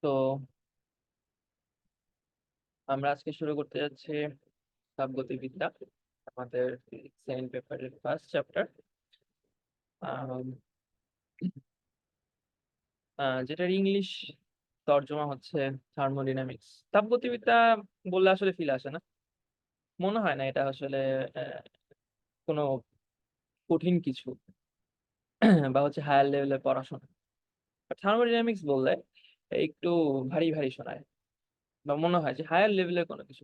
তো আমরা আজকে শুরু করতে যাচ্ছি তাপগতিবিদ্যা, আমাদের সেকেন্ড পেপারের ফার্স্ট চ্যাপ্টার, যেটার ইংলিশ তর্জমা হচ্ছে থার্মোডিনামিক্স। তাপগতিবিদ্যা বললে আসলে ফিল আসে না, মনে হয় না এটা আসলে আহ, কোনো কঠিন কিছু বা হচ্ছে হায়ার লেভেলের পড়াশোনা। থার্মোডিনামিক্স বললে একটু ভারী ভারী শোনায়, বা মনে হয় যে হায়ার লেভেলের কোনো কিছু।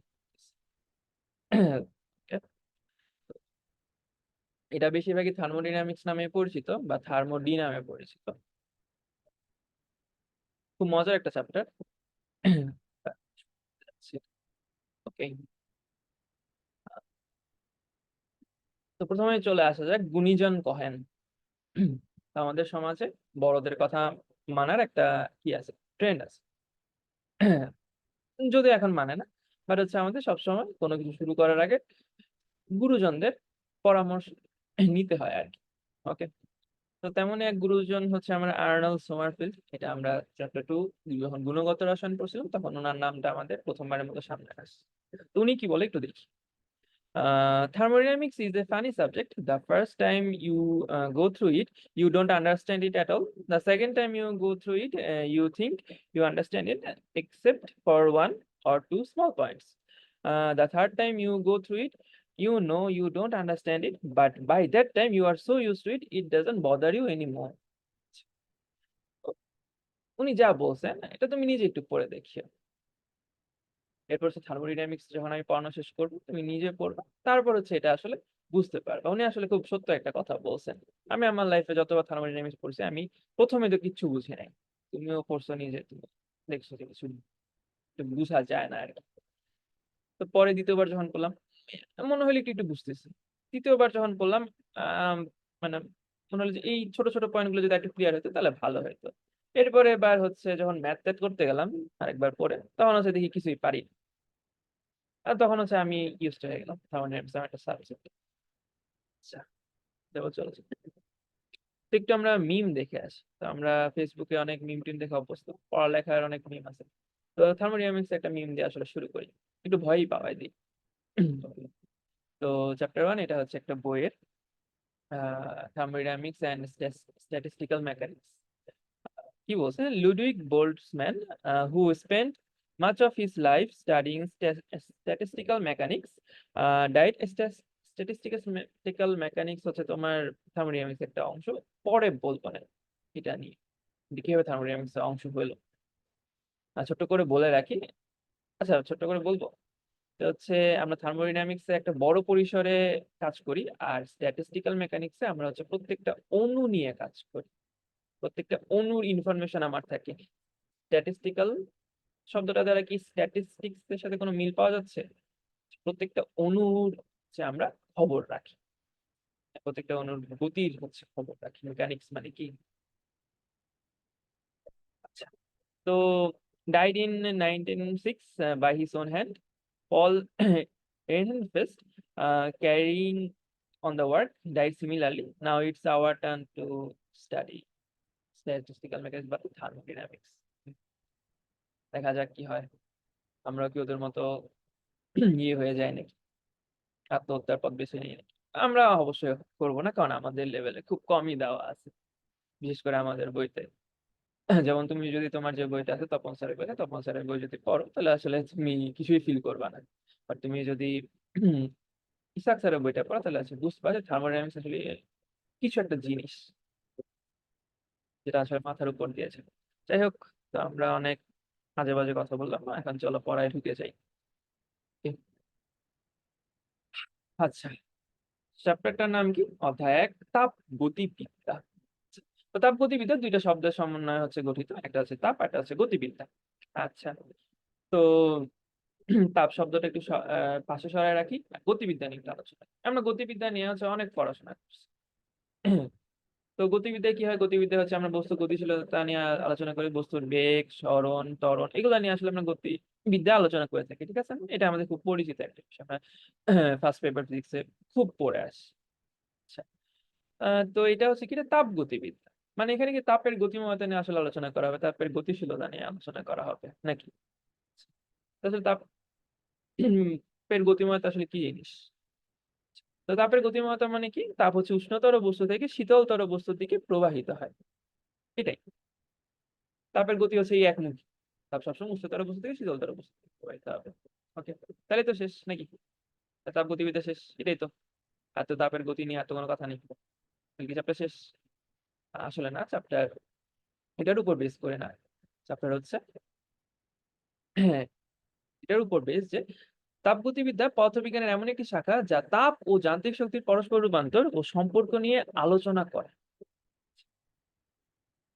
এটা বেশিরভাগই থার্মোডিনামিক্স নামে পরিচিত বা থার্মোডি নামে পরিচিত। খুব মজার একটা চ্যাপ্টার। ওকে, তো প্রথমে চলে আসা যাক গুণীজন কহেন। আমাদের সমাজে বড়দের কথা মানার একটা কি আছে, ট্রেন্ড আছে। যদি এখন মানে না, বাট হচ্ছে আমাদের সবসময় কোনো কিছু শুরু করার আগে গুরুজনদের পরামর্শ নিতে হয় আর কি। ওকে, তো তেমনই এক গুরুজন হচ্ছে আমার আর্নল্ড সোমারফিল্ড। এটা আমরা চ্যাপ্টার 2 যখন গুণগত রসায়ন পড়ছিলাম তখন ওনার নামটা আমাদের প্রথমবারের মতো সামনে আসছে। তো উনি কি বলে একটু দেখি। Thermodynamics is a funny subject. The first time you go through it, you don't understand it at all. The second time you go through it, you think you understand it, except for one or two small points. The third time you go through it, you know you don't understand it, but by that time you are so used to it, it doesn't bother you anymore. উনি যা বলছেন এটা তুমি নিজে একটু পড়ে দেখিও। এরপর হচ্ছে থার্মোডাইনামিক্স যখন আমি পড়ানো শেষ করবো তুমি নিজে পড়বা, তারপর হচ্ছে এটা আসলে বুঝতে পারবে। উনি আসলে খুব সত্য একটা কথা বলছেন। আমি আমার লাইফে যতবার থার্মোডাইনামিক্স পড়ছি আমি প্রথমে তো কিচ্ছু বুঝি নাই, তুমিও পড়ছো নিজে, তুমি দেখছো যে কিছু বুঝা যায় না আর কি। তো পরে দ্বিতীয়বার যখন পড়লাম মনে হলো একটু একটু বুঝতেছি। তৃতীয়বার যখন পড়লাম আহ মানে মনে হলো যে এই ছোট ছোট পয়েন্ট গুলো যদি একটু ক্লিয়ার হতো তাহলে ভালো হতো। এরপরে এবার হচ্ছে যখন ম্যাথ ট্যাথ করতে গেলাম আরেকবার পরে, তখন হচ্ছে দেখি কিছুই পারি না। আর তখন হচ্ছে আমি ইউজড হয়ে গেলাম থার্মোডাইনামিক্স আমার একটা সাবজেক্ট। আচ্ছা, তারপর চলো তো একটু আমরা মিম দেখে আসি। তো আমরা ফেসবুকে অনেক মিম টিম দেখে অভ্যস্ত, পড়ালেখার অনেক মিম আছে। তো থার্মোডাইনামিক্স একটা মিম দিয়ে আসলে শুরু করি, একটু ভয়ই পাওয়াই দিই। তো চ্যাপ্টার 1 এটা হচ্ছে একটা বইয়ের, থার্মোডাইনামিক্স অ্যান্ড স্ট্যাটিস্টিক্যাল মেকানিক্স। কি বলছে, Ludwig Boltzmann, who spent much of his life studying statistical mechanics, died statistical mechanics হচ্ছে তোমার থার্মোডাইনামিক্স একটা অংশ। পরে বলবো না এটা নিয়ে, যে কিভাবে থার্মোডাইনামিক্স অংশ হলো। ছোট্ট করে বলে রাখি, আচ্ছা ছোট্ট করে বলবো। তো হচ্ছে আমরা থার্মোডাইনামিক্সে একটা বড় পরিসরে কাজ করি, আর স্ট্যাটিস্টিক্যাল মেকানিক্সে আমরা হচ্ছে প্রত্যেকটা অণু নিয়ে কাজ করি। প্রত্যেকটা অণুর ইনফরমেশন আমার থাকে। স্ট্যাটিস্টিক্যাল শব্দটা দ্বারা কি স্ট্যাটিস্টিক্স এর সাথে কোনো মিল পাওয়া যাচ্ছে? প্রত্যেকটা অণুর হচ্ছে আমরা খবর রাখি, প্রত্যেকটা অণুর গতির হচ্ছে খবর রাখি। মেকানিক্স মানে কি। আচ্ছা, তো died in 1906 by his own hand. Paul Ehrenfest, carrying on the work, died similarly. Now it's our turn to study statistical mechanics বা thermodynamics. দেখা যাক কি হয়, আমরা কি ওদের মতো ইয়ে হয়ে যায় নাকি, আত্মহত্যার পথ বেছে নিই নাকি। আমরা অবশ্যই করবো না, কারণ আমাদের লেভেলে খুব কমই দেওয়া আছে, বিশেষ করে আমাদের বইতে। যেমন তুমি যদি তোমার যে বইটা আছে তপন স্যারের বইটা, তপন স্যারের বই যদি পড়ো তাহলে আসলে তুমি কিছুই ফিল করবা না। আর তুমি যদি ইসাক স্যারের বইটা পড়ো তাহলে আসলে বুঝতে পারছো থার্মোডাইনামিক্স আসলে কিছু একটা জিনিস যেটা আসলে মাথার উপর দিয়েছে। যাই হোক, তো আমরা অনেক আজে বাজে কথা বললাম, এখন চলো পড়ায় ঢুকে যাই। আচ্ছা, চ্যাপ্টারটার নাম কি, অধ্যায় 1, তাপ গতিবিদ্যা। তো তাপ গতিবিদ্যা দুইটা শব্দের সমন্বয়ে হচ্ছে গঠিত, একটা হচ্ছে তাপ, একটা হচ্ছে গতিবিদ্যা। আচ্ছা, তো তাপ শব্দটা একটু পাশে সরায় রাখি, গতিবিদ্যা নিয়ে একটু আলোচনা করি। আমরা গতিবিদ্যা নিয়ে হচ্ছে অনেক পড়াশোনা করছি। তো গতিবিদ্যায় কি হয়, গতিবিদ্যা হচ্ছে আমরা বস্তু গতিশীলতা নিয়ে আলোচনা করি, বস্তুর বেগ, সরণ, ত্বরণ, এগুলো নিয়ে আসলে আমরা গতিবিদ্যা আলোচনা করে থাকি। ঠিক আছে, এটা আমাদের খুব পরিচিত একটা বিষয়, আমরা ফার্স্ট পেপার ফিজিক্সে খুব পড়ে আসি। আচ্ছা, তো এটা হচ্ছে কি, এটা তাপ গতিবিদ্যা। মানে এখানে কি তাপের গতিময়তা নিয়ে আসলে আলোচনা করা হবে, তাপের গতিশীলতা নিয়ে আলোচনা করা হবে নাকি? আসলে তাপের গতিময়তা আসলে কি জিনিস? তো তাপের গতিময়তা মানে কি? তাপ হচ্ছে উষ্ণতর বস্তু থেকে শীতলতর বস্তুর দিকে প্রবাহিত হয়, এটাই। তাপের গতি হচ্ছে এই একমুখী, তাপ সবসময় উষ্ণতর বস্তু থেকে শীতলতর বস্তু দিকে প্রবাহিত হবে। ওকে, তাহলে তো শেষ নাকি? তাপ গতিবিদ্যা শেষ, এটাই তো। আর তো তাপের গতি নিয়ে এত কোনো কথা নেই, কি চ্যাপ্টার শেষ? আসলে না, চ্যাপ্টার এটার উপর বেস করে না। চ্যাপ্টার হচ্ছে হ্যাঁ, এটার উপর বেস যে তাপগতিবিদ্যা পদার্থবিজ্ঞানের এমন একটি শাখা যা তাপ ও যান্ত্রিক শক্তির পরস্পর রূপান্তর ও সম্পর্ক নিয়ে আলোচনা করে।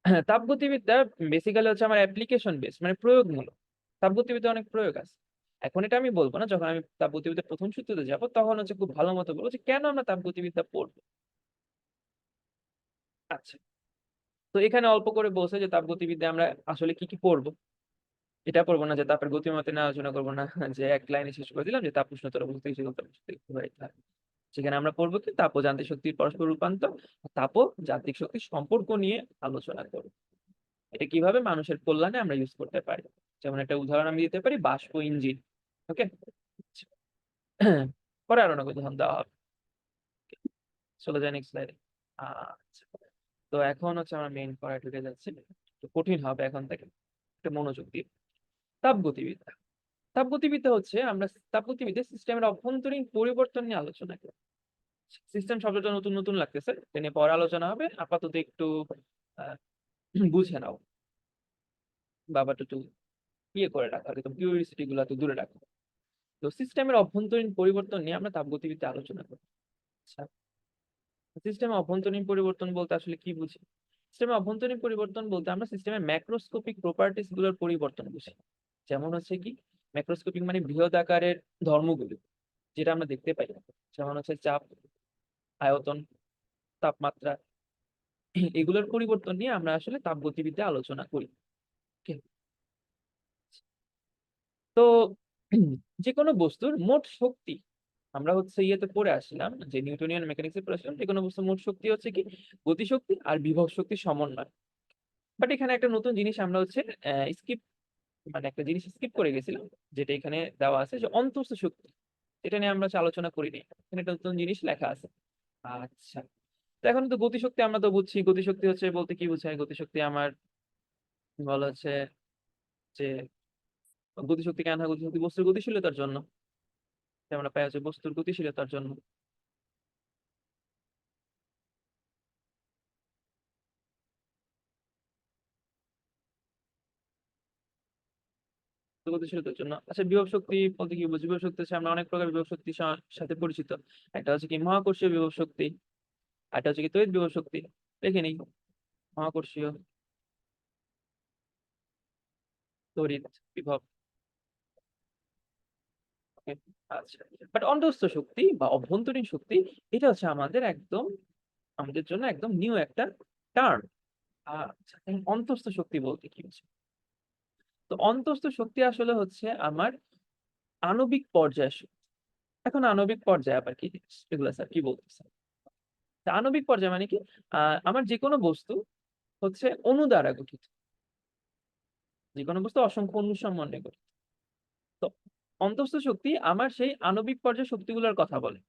হ্যাঁ, তাপগতিবিদ্যা বেসিক্যালি হচ্ছে আমার অ্যাপ্লিকেশন বেস, মানে প্রয়োগমূলক। তাপগতিবিদ্যা অনেক প্রয়োগ আছে। এখন এটা আমি বলবো না, যখন আমি তাপগতিবিদ্যার প্রথম সূত্রতে যাবো তখন হচ্ছে খুব ভালো মতো বলবো যে কেন আমরা তাপগতিবিদ্যা পড়বো। আচ্ছা, তো এখানে অল্প করে বলছে যে তাপগতিবিদ্যা আমরা আসলে কি কি পড়বো। এটা পড়বো না যে তাপের গতিমতে নিয়ে আলোচনা করবো না, যে এক লাইনে শেষ করে দিলাম যে তাপ উষ্ণতর বস্তু থেকে শীতলতর বস্তু দিকে প্রবাহিত হয়। সেখানে আমরা পড়বো কি তাপ ও যান্ত্রিক শক্তির পরস্পর রূপান্তর, তাপ ও যান্ত্রিক শক্তির সম্পর্ক নিয়ে আলোচনা করবো। এটা কিভাবে মানুষের কল্যাণে আমরা ইউজ করতে পারি। যেমন একটা উদাহরণ আমি দিতে পারি, বাষ্প ইঞ্জিন। ওকে, পরে আরো অনেক উদাহরণ দেওয়া হবে। চলে যায় নেক্সট স্লাইডে। আচ্ছা, তো এখন হচ্ছে আমরা মেইন পড়ায় ঢুকে যাচ্ছি। তো কঠিন হবে এখন থেকে, একটু মনোযোগ দিয়ে। তাপগতিবিদ্যা। তাপগতিবিদ্যা হচ্ছে আমরা তাপগতিবিদ্যা সিস্টেমের অভ্যন্তরীণ পরিবর্তন নিয়ে আলোচনা করি। সিস্টেম শব্দটা নতুন নতুন লাগতেছে, এটা নিয়ে পরে আলোচনা হবে। আপাতত একটু আহ, বুঝে নাও, বাবাটা একটু ইয়ে করে রাখো, একদম কিউরিসিটি গুলো তো দূরে রাখো। তো সিস্টেমের অভ্যন্তরীণ পরিবর্তন নিয়ে আমরা তাপগতিবিদ্যা আলোচনা করি। আচ্ছা, সিস্টেমে অভ্যন্তরীণ পরিবর্তন বলতে আসলে কি বুঝি? সিস্টেমে অভ্যন্তরীণ পরিবর্তন বলতে আমরা সিস্টেমের ম্যাক্রোস্কোপিক প্রপার্টিস গুলোর পরিবর্তন বুঝি। যেমন হচ্ছে কি, ম্যাক্রোস্কোপিক মানে বৃহৎ আকারের ধর্মগুলো যেটা আমরা দেখতে পাই, যেমন হচ্ছে চাপ, আয়তন, তাপমাত্রা, এগুলোর পরিবর্তন নিয়ে আমরা আসলে তাপগতিবিদ্যা আলোচনা করি। Okay? তো যে কোনো বস্তুর মোট শক্তি, আমরা হচ্ছে ইয়েতে পড়ে আসলাম যে নিউটনিয়ান মেকানিক্সে পড়ে আসলাম যে কোনো বস্তুর মোট শক্তি হচ্ছে কি গতিশক্তি আর বিভব শক্তির সমন্বয়। বাট এখানে একটা নতুন জিনিস আমরা হচ্ছে স্কিপ, মানে একটা জিনিস স্কিপ করে গেছিলাম, যেটা এখানে দেওয়া আছে যে অন্তঃস্থ শক্তি। এটা নিয়ে আমরা হচ্ছে আলোচনা করিনি, এখানে একটা নতুন জিনিস লেখা আছে। আচ্ছা, তো এখন তো গতিশক্তি আমরা তো বুঝছি, গতিশক্তি হচ্ছে বলতে কি বোঝায়। গতিশক্তি আমার বলা হচ্ছে যে গতিশক্তি কেন হয়, গতিশক্তি বস্তুর গতিশীলতার জন্য। আমরা পাই হচ্ছে বস্তুর গতিশীলতার জন্য। গতিশীলতার জন্য। আচ্ছা, বিভব শক্তি বলতে কি বুঝি? বিভব শক্তি হচ্ছে আমরা অনেক প্রকার বিভব শক্তির সাথে পরিচিত। একটা হচ্ছে কি মহাকর্ষীয় বিভব শক্তি, আর একটা হচ্ছে কি তড়িৎ বিভব শক্তি। দেখে নিই, মহাকর্ষীয়, তড়িৎ বিভব। okay? আচ্ছা, বাট অন্তঃস্থ শক্তি বা অভ্যন্তরীণ শক্তি, এটা হচ্ছে আমাদের একদম, আমাদের জন্য একদম নিউ একটা টার্ম। আচ্ছা, এখন অন্তঃস্থ শক্তি বলতে কি হচ্ছে? তো অন্তঃস্থ শক্তি আসলে হচ্ছে আমার আণবিক পর্যায় শক্তি। এখন আণবিক পর্যায়ে আবার কি জিনিস, এগুলো স্যার কি বলতেছে? তা আণবিক পর্যায় মানে কি, আমার যে কোনো বস্তু হচ্ছে অণু দ্বারা গঠিত। যে কোনো বস্তু অসংখ্য অণু সমন্বয়ে গঠিত। তো অন্তঃস্থ শক্তি আমার সেই আণবিক পর্যায়ে শক্তিগুলোর কথা বলে।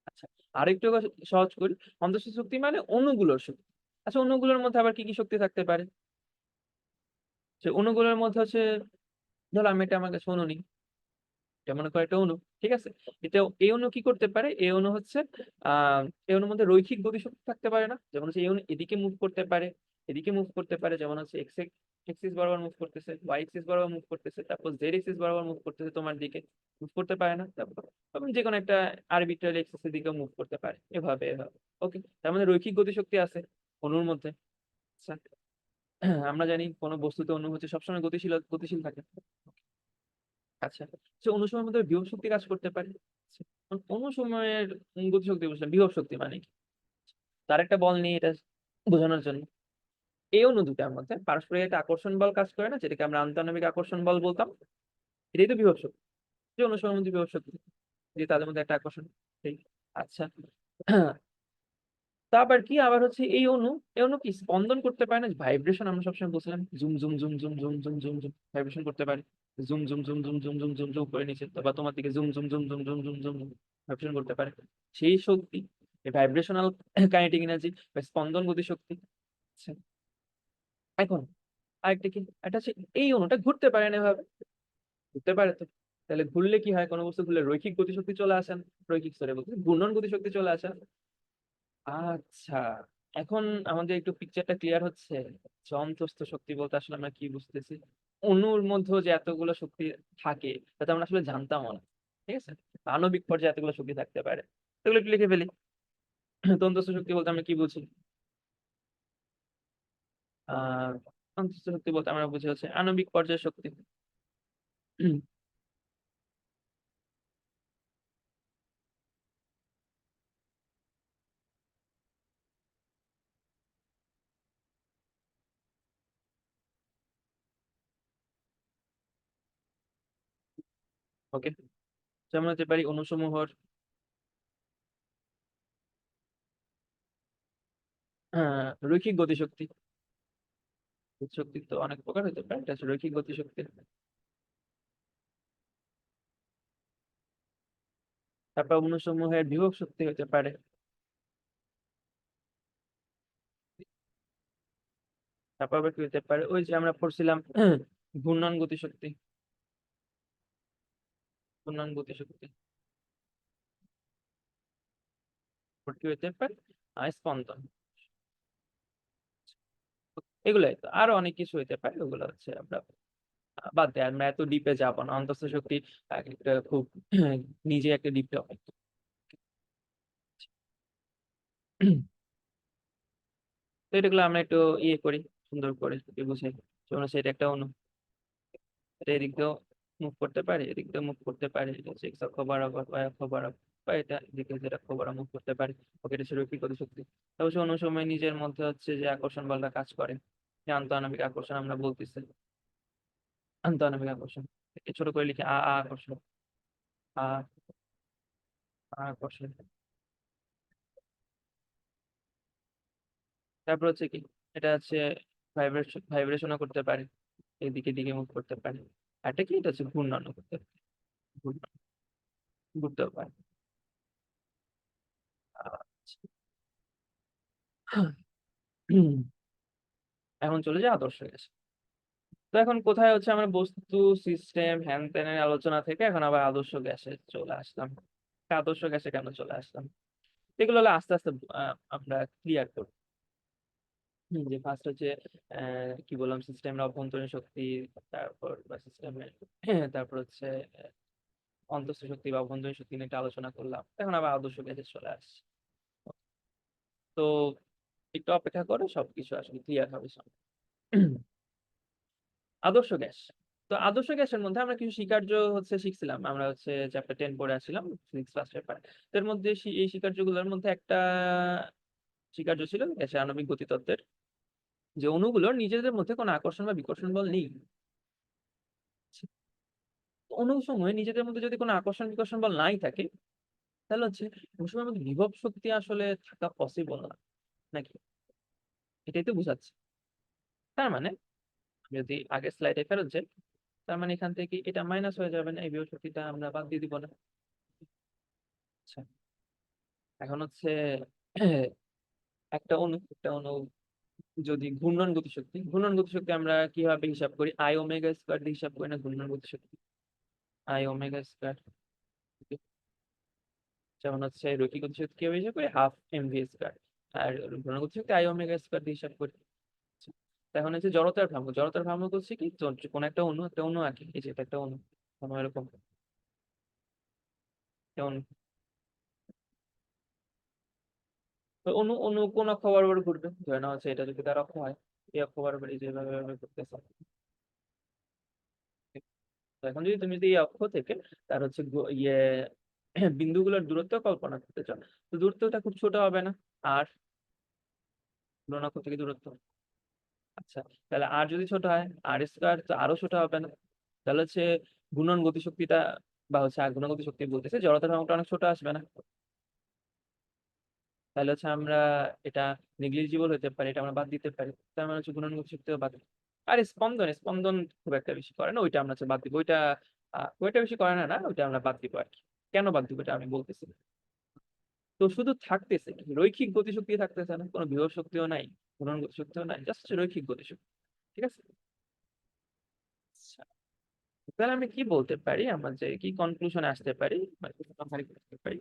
আচ্ছা, আরেকটু সহজ করি। অন্তঃস্থ শক্তি মানে অণুগুলোর শক্তি। আচ্ছা, অণুগুলোর মধ্যে আবার কি কি শক্তি থাকতে পারে? সে অণুগুলোর মধ্যে হচ্ছে, ধরো আমি এটা আমার কাছে অণু নিই, এটা মনে করো একটা অণু, ঠিক আছে। এটা এই অণু কি করতে পারে, এই অণু হচ্ছে এই অণুর মধ্যে রৈখিক গতিশক্তি থাকতে পারে না? যেমন হচ্ছে এই অণু এদিকে মুভ করতে পারে, এদিকে মুভ করতে পারে, যেমন হচ্ছে এক্স এক্সিস বরাবর মুভ করতেছে, ওয়াই এক্সিস বরাবর মুভ করতেছে, তারপর জেড এক্সিস বরাবর মুভ করতেছে, তোমার দিকে মুভ করতে পারে না? তারপর তখন যে কোনো একটা আরবিট্রারি এক্সিসের দিকে মুভ করতে পারে, এভাবে এভাবে। ওকে, তার মধ্যে রৈখিক গতিশক্তি আছে অণুর মধ্যে। আচ্ছা, আমরা জানি কোনো বস্তুতে অণু হচ্ছে সবসময় গতিশীল গতিশীল থাকে। আচ্ছা, সে অণু সময়ের মধ্যে বিভব শক্তি কাজ করতে পারে। আচ্ছা, অণু সময়ের গতিশক্তি বুঝলাম, বিভব শক্তি মানে কি? তার একটা বল নিয়ে এটা বোঝানোর জন্য, এই অণু দুটার মধ্যে পারস্পরিক একটা আকর্ষণ বল কাজ করে না, যেটাকে আমরা আন্তঃআণবিক আকর্ষণ বল বলতাম। এটাই তো বিভব শক্তি, যে অণু সময়ের মধ্যে বিভব শক্তি, যে তাদের মধ্যে একটা আকর্ষণ। ঠিক। আচ্ছা, আবার কি, আবার হচ্ছে এই অণু কি স্পন্দন করতে পারে না, ভাইব্রেশন আমরা সবসময় বলছিলাম zoom zoom zoom zoom zoom zoom zoom zoom vibration করতে পারে, zoom zoom zoom zoom zoom zoom zoom zoom করে নিচে, বা তোমার দিকে zoom zoom zoom zoom zoom zoom zoom vibration করতে পারে। সেই শক্তি, এই ভাইব্রেশনাল কাইনেটিক এনার্জি বা স্পন্দন গতি শক্তি। আচ্ছা, এখন আরেকটা কি, একটা হচ্ছে এই অণুটা ঘুরতে পারে না এভাবে, ঘুরতে পারে তো। তাহলে ঘুরলে কি হয়, কোনো বস্তু ঘুরলে রৈখিক গতিশক্তি চলে আসেন, রৈখিক স্তরে বলতে ঘূর্ণন গতিশক্তি চলে আসে। আচ্ছা, এখন আমাদের একটু পিকচারটা ক্লিয়ার হচ্ছে যে অন্তস্থ শক্তি বলতে আসলে আমরা কি বুঝতেছি। অণুর মধ্যে যে এতগুলো শক্তি থাকে তাতে আমরা আসলে জানতাম না, ঠিক আছে। আণবিক পর্যায়ে এতগুলো শক্তি থাকতে পারে, এগুলো একটু লিখে ফেলি। তো অন্তস্থ শক্তি বলতে আমরা কি বুঝি? আহ অন্তস্থ শক্তি বলতে আমরা বুঝি হচ্ছে আণবিক পর্যায়ের শক্তি। ওকে, যেমন হতে পারি অণুসমূহর রৈখিক গতিশক্তি। শক্তি তো অনেক প্রকার হতে পারে, এটা হচ্ছে রৈখিক গতিশক্তি। তারপর অণুসমূহের বিভব শক্তি হতে পারে। তারপর আবার কি হতে পারে, ওই যে আমরা পড়ছিলাম ঘূর্ণন গতিশক্তি, ঘূর্ণন গতিশক্তি। তারপর কি হতে পারে, স্পন্দন। এগুলাই তো, আরো অনেক কিছু হইতে পারে, ওগুলো হচ্ছে আমরা বাদ দেয়, আমরা এত ডিপে যাবো না, অন্তঃস্থ শক্তি একটা খুব নিজে একটা ডিপ টপিক। তো এটাগুলো আমরা একটু ইয়ে করি, সুন্দর করে যদি বুঝাই। যেমন হচ্ছে এটা একটা অণু, এটা এদিক দিয়েও মুভ করতে পারে, এদিক দিয়েও মুভ করতে পারে, এটা হচ্ছে এক্স অক্ষ বরাবর, ওয়াই অক্ষ বরাবর, বা এটা এদিকে যেটা অক্ষ বরাবর মুভ করতে পারে। ওকে, এটা হচ্ছে রৈখিক গতিশক্তি। অবশ্য অন্য সময় নিজের মধ্যে হচ্ছে যে আকর্ষণ বলটা কাজ করে, যে আন্তঃআণবিক আকর্ষণ আমরা বলতেছি, আন্তঃআণবিক আকর্ষণ। একে ছোট করে লিখে আ, আকর্ষণ, আ, আকর্ষণ। তারপর হচ্ছে কি, এটা হচ্ছে ভাইব্রেশনও করতে পারে, এদিকে দিকে মুভ করতে পারে। আর এটা কি, এটা হচ্ছে ঘূর্ণন করতে পারে, ঘুরতেও পারে। এখন চলে যায় আদর্শ গ্যাস। তো এখন কোথায় হচ্ছে আমরা বস্তু, সিস্টেম, হ্যান ত্যানের আলোচনা থেকে এখন আবার আদর্শ গ্যাসে চলে আসলাম। তা আদর্শ গ্যাসে কেন চলে আসলাম, এগুলো হলো আস্তে আস্তে আমরা ক্লিয়ার করব। যে ফার্স্ট হচ্ছে কি বললাম, সিস্টেমের অভ্যন্তরীণ শক্তি, তারপর বা সিস্টেমের তারপর হচ্ছে অন্তঃস্থ শক্তি বা অভ্যন্তরীণ শক্তি নিয়ে একটা আলোচনা করলাম, এখন আবার আদর্শ গ্যাসে চলে আসছে। তো একটু অপেক্ষা করো, সবকিছু আসলে ক্লিয়ার হবে সব। আদর্শ গ্যাস। তো আদর্শ গ্যাসের মধ্যে আমরা কিছু স্বীকার্য হচ্ছে শিখছিলাম, আমরা হচ্ছে চ্যাপ্টার 10 পড়ে আসছিলাম, ফিজিক্স ফার্স্ট পেপার। এর মধ্যে এই স্বীকার্যগুলোর মধ্যে একটা স্বীকার্য ছিল গ্যাসের আণবিক গতিতত্ত্বের, যে অণুগুলোর নিজেদের মধ্যে কোনো আকর্ষণ বা বিকর্ষণ বল নেই। অণু সমূহে নিজেদের মধ্যে যদি কোনো আকর্ষণ বিকর্ষণ বল নাই থাকে, তাহলে হচ্ছে অণু সমূহের মধ্যে বিভব শক্তি আসলে থাকা পসিবল না, নাকি? এটাই তো বুঝাচ্ছে। তার মানে যদি আগের স্লাইডে ফেরত যাই, তার মানে এখান থেকে এটা মাইনাস হয়ে যাবে না, এই বিভব শক্তিটা আমরা বাদ দিয়ে দিব না। আচ্ছা, এখন হচ্ছে একটা অণু যদি ঘূর্ণন গতিশক্তি আমরা কিভাবে হিসাব করি, আই ওমেগা স্কয়ার দিয়ে হিসাব করি না ঘূর্ণন গতিশক্তি, আই ওমেগা স্কয়ার। যেমন হচ্ছে রৈখিক গতিশক্তি কিভাবে হিসাব করি, হাফ এম ভি স্কয়ার। আর ঘূর্ণন গতিশক্তি আই ওমেগা স্কয়ার দিয়ে হিসাব করি। আচ্ছা, তো এখন হচ্ছে জড়তার ভ্রামক হচ্ছে কি, কোন একটা অণু আঁকি, এই যে এটা একটা অণু, কোনো এরকম একটা অণু। তো অণু অণু কোন অক্ষ বরাবর ঘুরবে, ধরে নেওয়া হচ্ছে এটা যদি তার অক্ষ হয়, এই অক্ষ বরাবর এই যে এভাবে এভাবে ঘুরতেছে। তো এখন তুমি যদি এই অক্ষ থেকে তার হচ্ছে বিন্দুগুলোর দূরত্ব কল্পনা করতে চাও, তো দূরত্বটা খুব ছোট হবে না? আর ধরুন অক্ষ থেকে দূরত্ব, আচ্ছা, তাহলে আর যদি ছোট হয়, আর স্কয়ার তো আরো ছোট হবে না? তাহলে হচ্ছে গুণন গতিশক্তিটা, বা হচ্ছে গুণন গতিশক্তি বলতেছে জড়তার ভ্রামকটা অনেক ছোট আসবে না? তাহলে হচ্ছে আমরা এটা নেগলিজিবল হতে পারে, এটা আমরা বাদ দিতে পারি। তার মানে হচ্ছে গুণানুগতিক শক্তিও বাদ দিতে। আর স্পন্দন, স্পন্দন খুব একটা বেশি করে না, ওইটা আমরা হচ্ছে বাদ দিব। ওইটা ওইটা বেশি করে না, ওইটা আমরা বাদ দিব আর কি। কেন বাদ দিব এটা আমি বলতেছি। তো শুধু থাকতেছে কি রৈখিক গতিশক্তি থাকতেছে না, কোনো বিভব শক্তিও নাই, গুণানুগতিক শক্তিও নাই, জাস্ট রৈখিক গতিশক্তি। ঠিক আছে। আচ্ছা, তাহলে আমি কি বলতে পারি, আমার যে কি কনক্লুশনে আসতে পারি, মানে কি summary করতে পারি।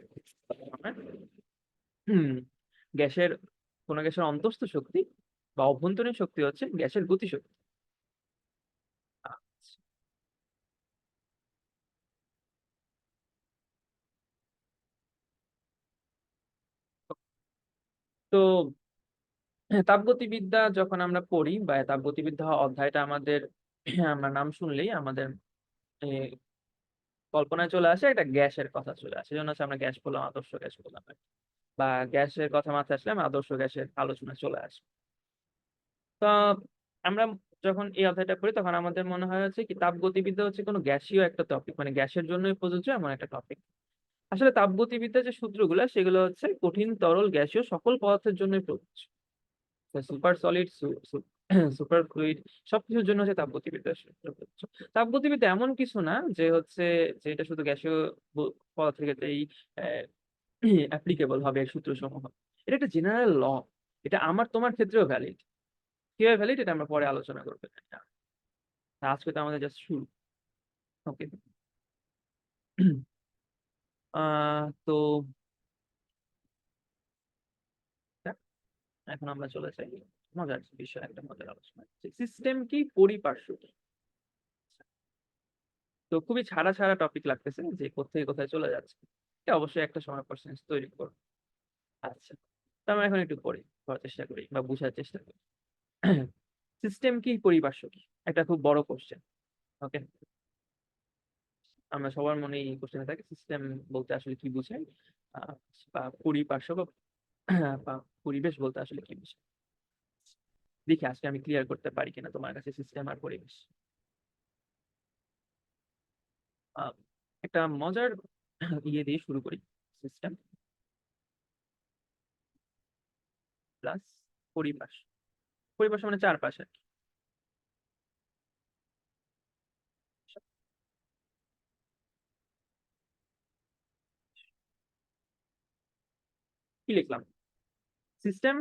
হুম, গ্যাসের কোন গ্যাসের অন্তস্থ শক্তি বা অভ্যন্তরীণ শক্তি হচ্ছে গ্যাসের গতিশক্তি। আচ্ছা, তো তাপগতিবিদ্যা যখন আমরা পড়ি বা তাপগতিবিদ্যা অধ্যায়টা আমাদের আমরা নাম শুনলেই আমাদের এ, কল্পনায় চলে আসে একটা গ্যাসের কথা চলে আসে, জন্য হচ্ছে আমরা গ্যাস বললাম, আদর্শ গ্যাস বললাম আর কি। বা গ্যাসের কথা মাথায় আসলে আমরা আদর্শ গ্যাসের আলোচনা চলে আসে। তো আমরা যখন এই অধ্যায়টা পড়ি তখন আমাদের মনে হয় হচ্ছে কি তাপগতিবিদ্যা হচ্ছে কোনো গ্যাসীয় একটা টপিক, মানে গ্যাসের জন্যই প্রযোজ্য এমন একটা টপিক। আসলে তাপগতিবিদ্যার যে সূত্রগুলো সেগুলো হচ্ছে কঠিন, তরল, গ্যাসীয় সকল পদার্থের জন্যই প্রযোজ্য। সুপার সলিড, সুপার ফ্লুইড সবকিছুর জন্য হচ্ছে তাপগতিবিদ্যার সূত্র প্রযোজ্য। তাপগতিবিদ্যা এমন কিছু না যে হচ্ছে যে এটা শুধু গ্যাসীয় পদার্থের ক্ষেত্রেই অ্যাপ্লিকেবল হবে এই সূত্রসমূহ। এটা একটা জেনারেল ল, এটা আমার তোমার ক্ষেত্রেও ভ্যালিড। কিভাবে ভ্যালিড এটা আমরা পরে আলোচনা করবো। আজকে তো আমাদের জাস্ট শুরু। ওকে। তো এখন আমরা চলে যাই মজার বিষয়, একটা মজার আলোচনা। সিস্টেম কি, পরিপার্শ্ব কি। তো খুবই ছাড়া ছাড়া টপিক লাগতেছে যে কোথায় কোথায় চলে যাচ্ছে। এটা অবশ্যই একটা সময় পর সেন্স তৈরি করবো। আচ্ছা, তো আমরা এখন একটু পড়ি, পড়ার চেষ্টা করি বা বোঝার চেষ্টা করি। সিস্টেম কি, পরিপার্শ্ব কি, একটা খুব বড় কোশ্চেন। ওকে, আমরা সবার মনে এই কোশ্চেনে থাকে সিস্টেম বলতে আসলে কি বোঝায়, আহ, বা পরিপার্শ্ব বা বা পরিবেশ বলতে আসলে কি বোঝায়। দেখি আজকে আমি ক্লিয়ার করতে পারি কিনা তোমার কাছে সিস্টেম আর পরিবেশ। আহ, একটা মজার ইয়ে দিয়ে শুরু করি। System plus পরিপাশ। পরিপাশ মানে চারপাশে। কি লিখলাম? সিস্টেম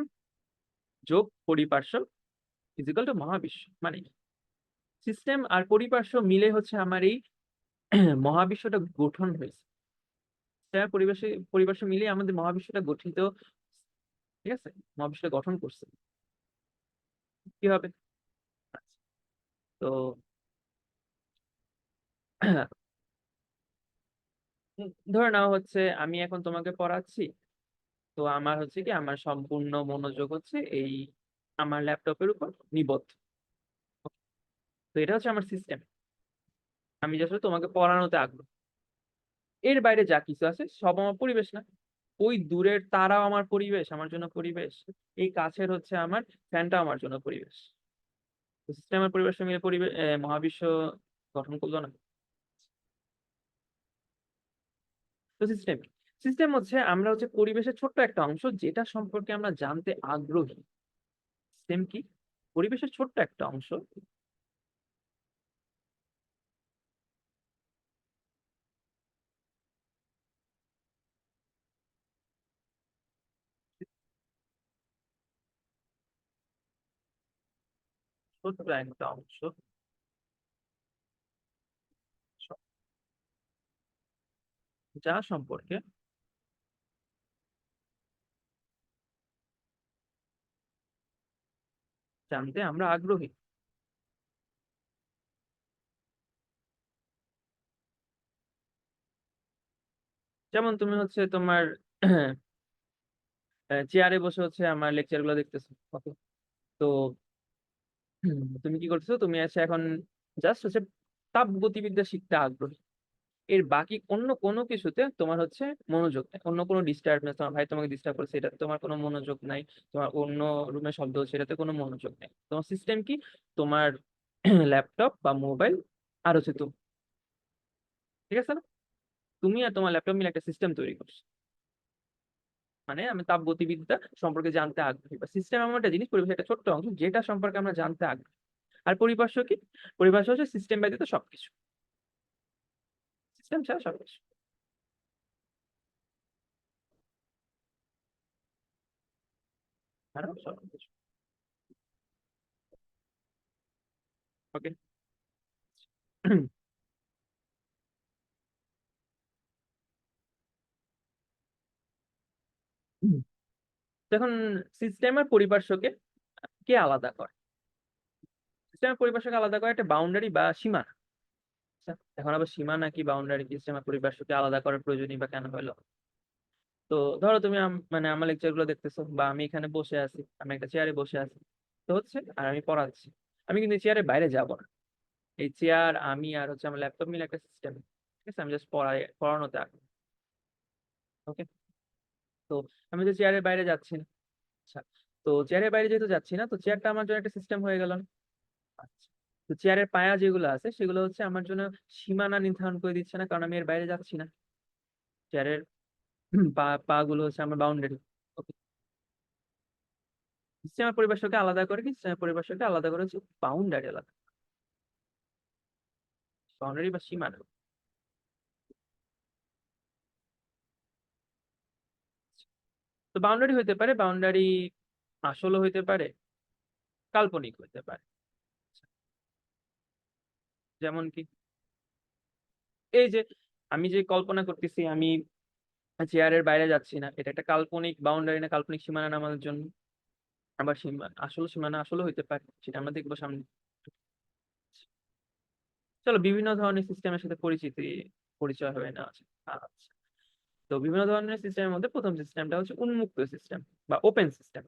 যোগ পরিপার্শ্ব ইজিক্যাল টু মহাবিশ্ব। মানে সিস্টেম আর পরিপার্শ্ব মিলে হচ্ছে আমার এই মহাবিশ্বটা গঠন হয়েছে। তার পরিবেশে পরিপার্শ্ব মিলে আমাদের মহাবিশ্বটা গঠিত। ঠিক আছে, মহাবিশ্বটা গঠন করছে কি হবে। তো ধরে নাও হচ্ছে আমি এখন তোমাকে পড়াচ্ছি, তো আমার হচ্ছে কি আমার সম্পূর্ণ মনোযোগ হচ্ছে এই আমার ল্যাপটপের উপর নিবদ্ধ। তো এটা হচ্ছে আমার সিস্টেম, আমি যে আসলে তোমাকে পড়ানোতে আগ্রহ। এর বাইরে যা কিছু আছে সব আমার পরিবেশ না। ওই দূরের তারাও আমার পরিবেশ, আমার জন্য পরিবেশ। এই কাছের হচ্ছে আমার ফ্যানটা আমার জন্য পরিবেশ। তো সিস্টেম আর পরিবেশ মিলে পরিবেশ মহাবিশ্ব গঠন করলো না। তো সিস্টেম, সিস্টেম হচ্ছে আমরা হচ্ছে পরিবেশের ছোট্ট একটা অংশ যেটা সম্পর্কে আমরা জানতে আগ্রহী। সিস্টেম কি, পরিবেশের ছোট্ট একটা অংশ। ছোট্ট একটা অংশ যা সম্পর্কে জানতে আমরা আগ্রহী। যেমন তুমি হচ্ছে তোমার চেয়ারে বসে হচ্ছে আমার লেকচার গুলো দেখতেছো। Okay? তো তুমি কি করতেছো, তুমি আছে এখন জাস্ট হচ্ছে তাপ গতিবিদ্যা শিখতে আগ্রহী। এর বাকি অন্য কোনো কিছুতে তোমার হচ্ছে মনোযোগ নেই, অন্য কোনো ডিস্টার্বনেস, তোমার ভাই তোমাকে ডিস্টার্ব করেছে এটা তোমার কোনো মনোযোগ নাই, তোমার অন্য রুমে শব্দ হচ্ছে এটাতে কোনো মনোযোগ নেই। তোমার সিস্টেম কি, তোমার ল্যাপটপ বা মোবাইল আর হচ্ছে তুমি। ঠিক আছে না, তুমি আর তোমার ল্যাপটপ মিলে একটা সিস্টেম তৈরি করছো। মানে আমি তাপগতিবিদ্যা সম্পর্কে জানতে আগ্রহী, বা সিস্টেম এমন একটা জিনিস, পরিবেশের একটা ছোট্ট অংশ যেটা সম্পর্কে আমরা জানতে আগ্রহী। আর পরিপার্শ্ব কি? পরিপার্শ্ব হচ্ছে সিস্টেম ব্যতীত সবকিছু, সিস্টেম ছাড়া সবকিছু। ছাড়া সবকিছু। ওকে। এখন সিস্টেম আর পরিপার্শ্বকে কে আলাদা করে? সিস্টেম আর পরিপার্শ্বকে আলাদা করে একটা বাউন্ডারি বা সীমানা। আচ্ছা, এখন আবার সীমানা কি বাউন্ডারি সিস্টেম আর পরিপার্শ্বকে আলাদা করার প্রয়োজনই বা কেন হলো? তো ধরো তুমি মানে আমার লেকচার গুলো দেখতেছো, বা আমি এখানে বসে আছি, আমি একটা চেয়ারে বসে আছি, তো হচ্ছে আর আমি পড়াচ্ছি। আমি কিন্তু চেয়ারের বাইরে যাব না। এই চেয়ার, আমি আর হচ্ছে আমার ল্যাপটপ মিলে একটা সিস্টেম। ঠিক আছে, আমি জাস্ট পড়ানোতে আগ্রহী। ওকে। তো আমি তো চেয়ারের বাইরে যাচ্ছি না। আচ্ছা, তো চেয়ারের বাইরে যেহেতু যাচ্ছি না, তো চেয়ারটা আমার জন্য একটা সিস্টেম হয়ে গেল না? আচ্ছা, তো চেয়ারের পায়া যেগুলো আছে সেগুলো হচ্ছে আমার জন্য সীমানা নির্ধারণ করে দিচ্ছে না, কারণ আমি এর বাইরে যাচ্ছি না। চেয়ারের পা গুলো হচ্ছে আমার বাউন্ডারি। সিস্টেমের পরিভাষাকে আলাদা করে কি? সিস্টেমের পরিভাষাকে আলাদা করে হচ্ছে বাউন্ডারি, আলাদা বাউন্ডারি বা সীমানা। তো বাউন্ডারি হইতে পারে, বাউন্ডারি আসলও হইতে পারে, কাল্পনিক হইতে পারে। যেমন কি? এই যে আমি যে কল্পনা করতেছি আমি চেয়ারের বাইরে যাচ্ছি না, এটা একটা কাল্পনিক বাউন্ডারি না কাল্পনিক সীমানা না আমাদের জন্য? আবার আসল সীমানা আসলে হইতে পারে, সেটা আমরা দেখবো সামনে। চলো বিভিন্ন ধরনের সিস্টেমের সাথে পরিচয় হবে না। আচ্ছা, তো বিভিন্ন ধরনের সিস্টেমের মধ্যে প্রথম সিস্টেমটা হচ্ছে উন্মুক্ত সিস্টেম বা ওপেন সিস্টেম।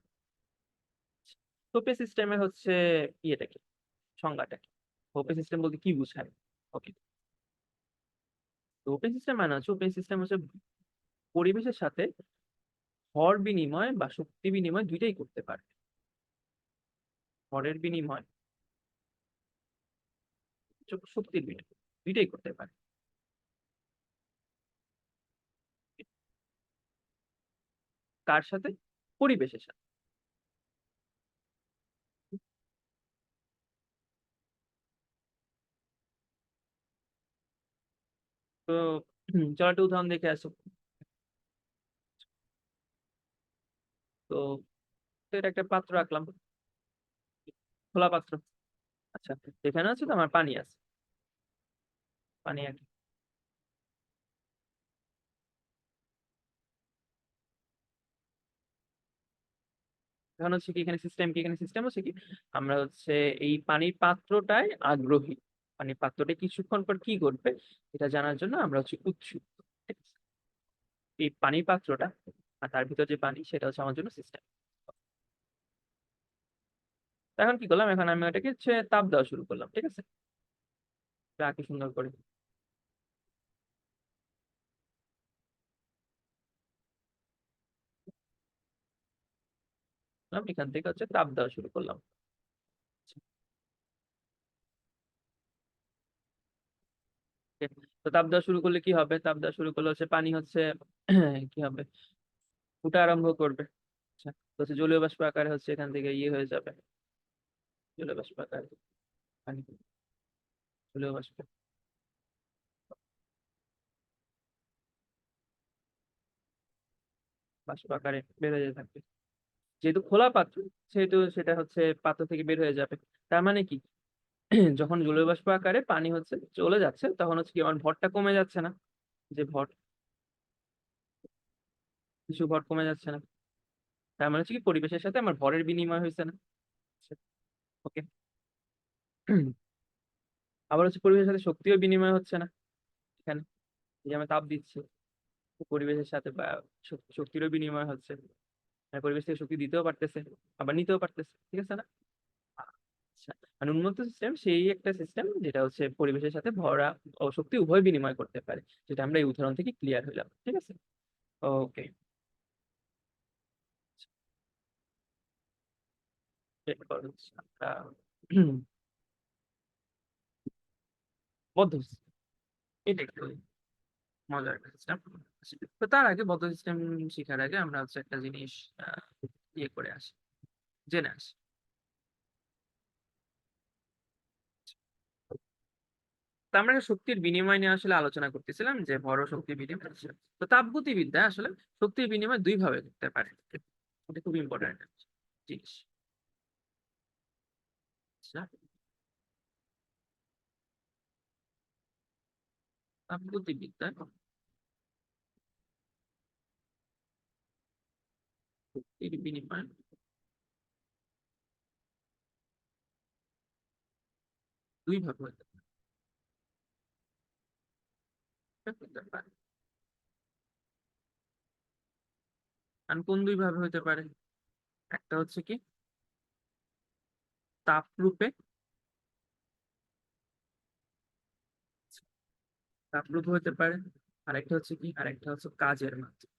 ওপেন সিস্টেমের হচ্ছে ইয়েটা কি, সংজ্ঞাটা কি? ওপেন সিস্টেম বলতে কি বোঝায়? ওকে, তো ওপেন সিস্টেম মানে হচ্ছে, ওপেন সিস্টেম হচ্ছে পরিবেশের সাথে ভর বিনিময় বা শক্তি বিনিময় দুইটাই করতে পারে। ভরের বিনিময়, শক্তির বিনিময় দুইটাই করতে পারে। কার সাথে? পরিবেশের সাথে। তো চলো একটা উদাহরণ দেখে আসো। তো তো এটা একটা পাত্র রাখলাম, খোলা পাত্র। আচ্ছা, এখানে আছে তো আমার পানি আছে, পানি আর কি। এখন হচ্ছে কি, এখানে সিস্টেম কি, এখানে সিস্টেম হচ্ছে কি, আমরা হচ্ছে এই পানির পাত্রটায় আগ্রহী। পানির পাত্রটা কিছুক্ষণ পর কি করবে এটা জানার জন্য আমরা হচ্ছে উৎসুক। ঠিক আছে? এই পানির পাত্রটা আর তার ভিতর যে পানি সেটা হচ্ছে আমার জন্য সিস্টেম। এখন কি করলাম, এখন আমি ওটাকে হচ্ছে তাপ দেওয়া শুরু করলাম। ঠিক আছে, রাখি সুন্দর করে। এখান থেকে হচ্ছে তাপ দেওয়া শুরু করলাম। Okay, তো তাপ দেওয়া শুরু করলে কি হবে? তাপ দেওয়া শুরু করলে হচ্ছে পানি হচ্ছে কি হবে, ফুটা আরম্ভ করবে। আচ্ছা, তো হচ্ছে জলীয় বাষ্প আকারে হচ্ছে এখান থেকে ইয়ে হয়ে যাবে, জলীয় বাষ্প আকারে পানি, জলীয় বাষ্প বাষ্প আকারে বের হয়ে যেতে থাকবে। যেহেতু খোলা পাত্র, সেহেতু সেটা হচ্ছে পাত্র থেকে বের হয়ে যাবে। তার মানে কি, যখন জলীয় বাষ্প আকারে পানি হচ্ছে চলে যাচ্ছে, তখন হচ্ছে কি আমার ভরটা কমে যাচ্ছে না? যে ভর, কিছু ভর কমে যাচ্ছে না। তার মানে হচ্ছে কি, পরিবেশের সাথে আমার ভরের বিনিময় হয়েছে না? ওকে। আবার হচ্ছে পরিবেশের সাথে শক্তিও বিনিময় হচ্ছে না এখানে, এই যে আমি তাপ দিচ্ছি, তো পরিবেশের সাথে বা শক্তিরও বিনিময় হচ্ছে। মানে পরিবেশ থেকে শক্তি দিতেও পারতেছে, আবার নিতেও পারতেছে। ঠিক আছে না? আচ্ছা, মানে উন্মুক্ত সিস্টেম সেই একটা সিস্টেম যেটা হচ্ছে পরিবেশের সাথে ভরা ও শক্তি উভয় বিনিময় করতে পারে, যেটা আমরা এই উদাহরণ থেকে ক্লিয়ার হইলাম। ঠিক আছে। ওকে। এরপর হচ্ছে আমরা বদ্ধ system। এটা একটু মজার একটা সিস্টেম। তো তার আগে বদ্ধ সিস্টেম শেখার আগে আমরা হচ্ছে একটা জিনিস আহ, ইয়ে করে আসি, জেনে আসি। তো আমরা শক্তির বিনিময় নিয়ে আসলে আলোচনা করতেছিলাম, যে ভর ও শক্তির বিনিময়। তো তাপগতিবিদ্যা আসলে শক্তির বিনিময় দুই ভাবে করতে পারে। এটা খুব ইম্পর্টেন্ট জিনিস। আচ্ছা, তাপগতিবিদ্যা শক্তির বিনিময় দুই ভাবে হতে পারে। আর কোন দুই ভাবে হতে পারে? একটা হচ্ছে কি তাপ রূপে, তাপ রূপে হতে পারে। আরেকটা হচ্ছে কি, আরেকটা হচ্ছে কাজের মাধ্যমে।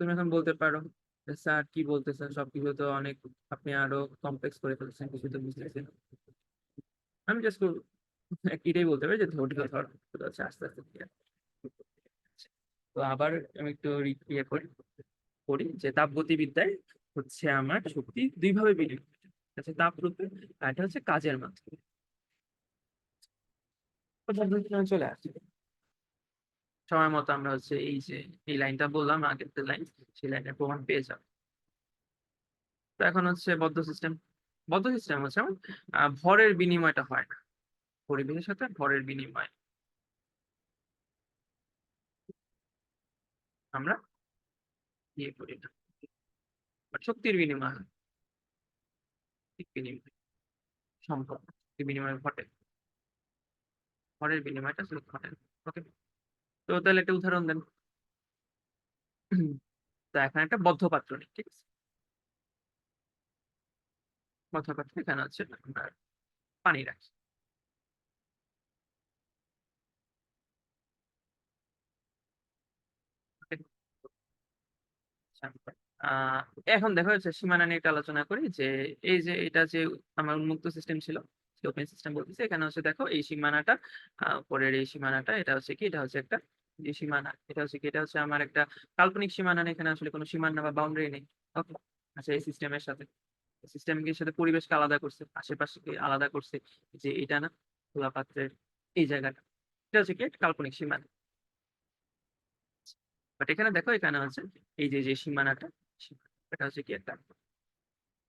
তুমি এখন বলতে পারো যে, স্যার কি বলতেছেন, সবকিছু তো অনেক, আপনি আরো কমপ্লেক্স করে ফেলছেন, কিছু তো বুঝতেছি না। আমি জাস্ট এটাই বলতে পারি যে ধৈর্য ধরো, তো হচ্ছে আস্তে আস্তে clear হচ্ছে। তো আবার আমি একটু ইয়ে করি করি যে তাপগতিবিদ্যায় হচ্ছে আমার শক্তি দুই ভাবে বিনিয়োগ আছে, তাপ রূপে, আর এটা হচ্ছে কাজের মাধ্যমে। তো পদ্ধতি চলে আসছে সময় মতো, আমরা হচ্ছে এই যে এই লাইনটা বললাম, আগের যে লাইন, সেই লাইনের প্রমাণ পেয়ে যাবো। তো এখন হচ্ছে বদ্ধ সিস্টেম। বদ্ধ সিস্টেম হচ্ছে আমার ভরের বিনিময়টা হয় না, পরিবেশের সাথে ভরের বিনিময় আমরা ইয়ে করি না, বাট শক্তির বিনিময় হয়, শক্তির বিনিময় সম্ভব, শক্তির বিনিময় ঘটে, ভরের বিনিময়টা আসলে ঘটে না। ওকে, তো তাহলে একটা উদাহরণ দেন। তো এখন একটা বদ্ধ পাত্র নেই, ঠিক আছে? বদ্ধ পাত্র এখানে হচ্ছে আমরা পানি রাখি। Okay? আচ্ছা। আহ এখন দেখা যাচ্ছে সীমানা নিয়ে একটা আলোচনা করি, যে এই যে এটা যে আমার উন্মুক্ত সিস্টেম ছিল, ওপেন সিস্টেম বলতেছে, এখানে হচ্ছে দেখো এই সীমানাটা, পরের এই সীমানাটা, এটা হচ্ছে কি, এটা হচ্ছে একটা যে সীমানা, এটা হচ্ছে কি, এটা হচ্ছে আমার একটা কাল্পনিক সীমানা, এখানে আসলে কোনো সীমানা বা বাউন্ডারি নেই। ওকে, আচ্ছা, এই সিস্টেমের সাথে, সিস্টেমকে সাথে পরিবেশকে আলাদা করছে, আশেপাশকে আলাদা করছে, যে এটা না, খোলা পাত্রের এই জায়গাটা, এটা হচ্ছে কি একটা কাল্পনিক সীমানা। বাট এখানে দেখো, এখানে হচ্ছে এই যে যে সীমানাটা, এটা হচ্ছে কি একটা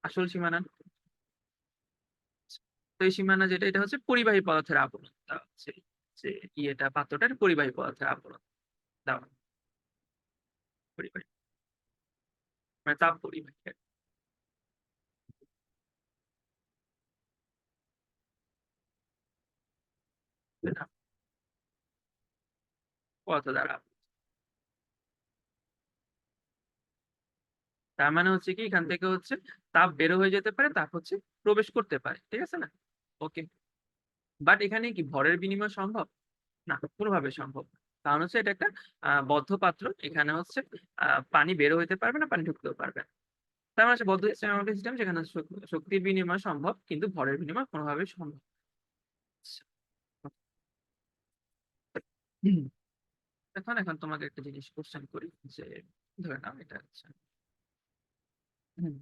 আসল সীমানা। তো এই সীমানা যেটা, এটা হচ্ছে পরিবাহী পদার্থের আবরণ, তা হচ্ছে যে ইয়েটা পাত্রটার পরিবাহী পদার্থের আবরণ দেওয়া, পরিবাহী মানে তাপ পরিবাহী পদার্থ দ্বারা। তার মানে হচ্ছে কি, এখান থেকে হচ্ছে তাপ বের হয়ে যেতে পারে, তাপ হচ্ছে প্রবেশ করতে পারে, ঠিক আছে না? ওকে, বাট এখানে কি ভরের বিনিময় সম্ভব? না, কোনোভাবে সম্ভব না। কারণ হচ্ছে এটা একটা বদ্ধ পাত্র, এখানে হচ্ছে পানি বের হইতে পারবে না, পানি ঢুকতেও পারবে না। তার মানে হচ্ছে বদ্ধ সিস্টেম এমন একটা সিস্টেম যেখানে হচ্ছে শক্তির বিনিময় সম্ভব, কিন্তু ভরের বিনিময় কোনোভাবেই সম্ভব না। হুম। এখন এখন তোমাকে একটা জিনিস কোশ্চেন করি, যে ধরে নাও এটা হচ্ছে, হুম,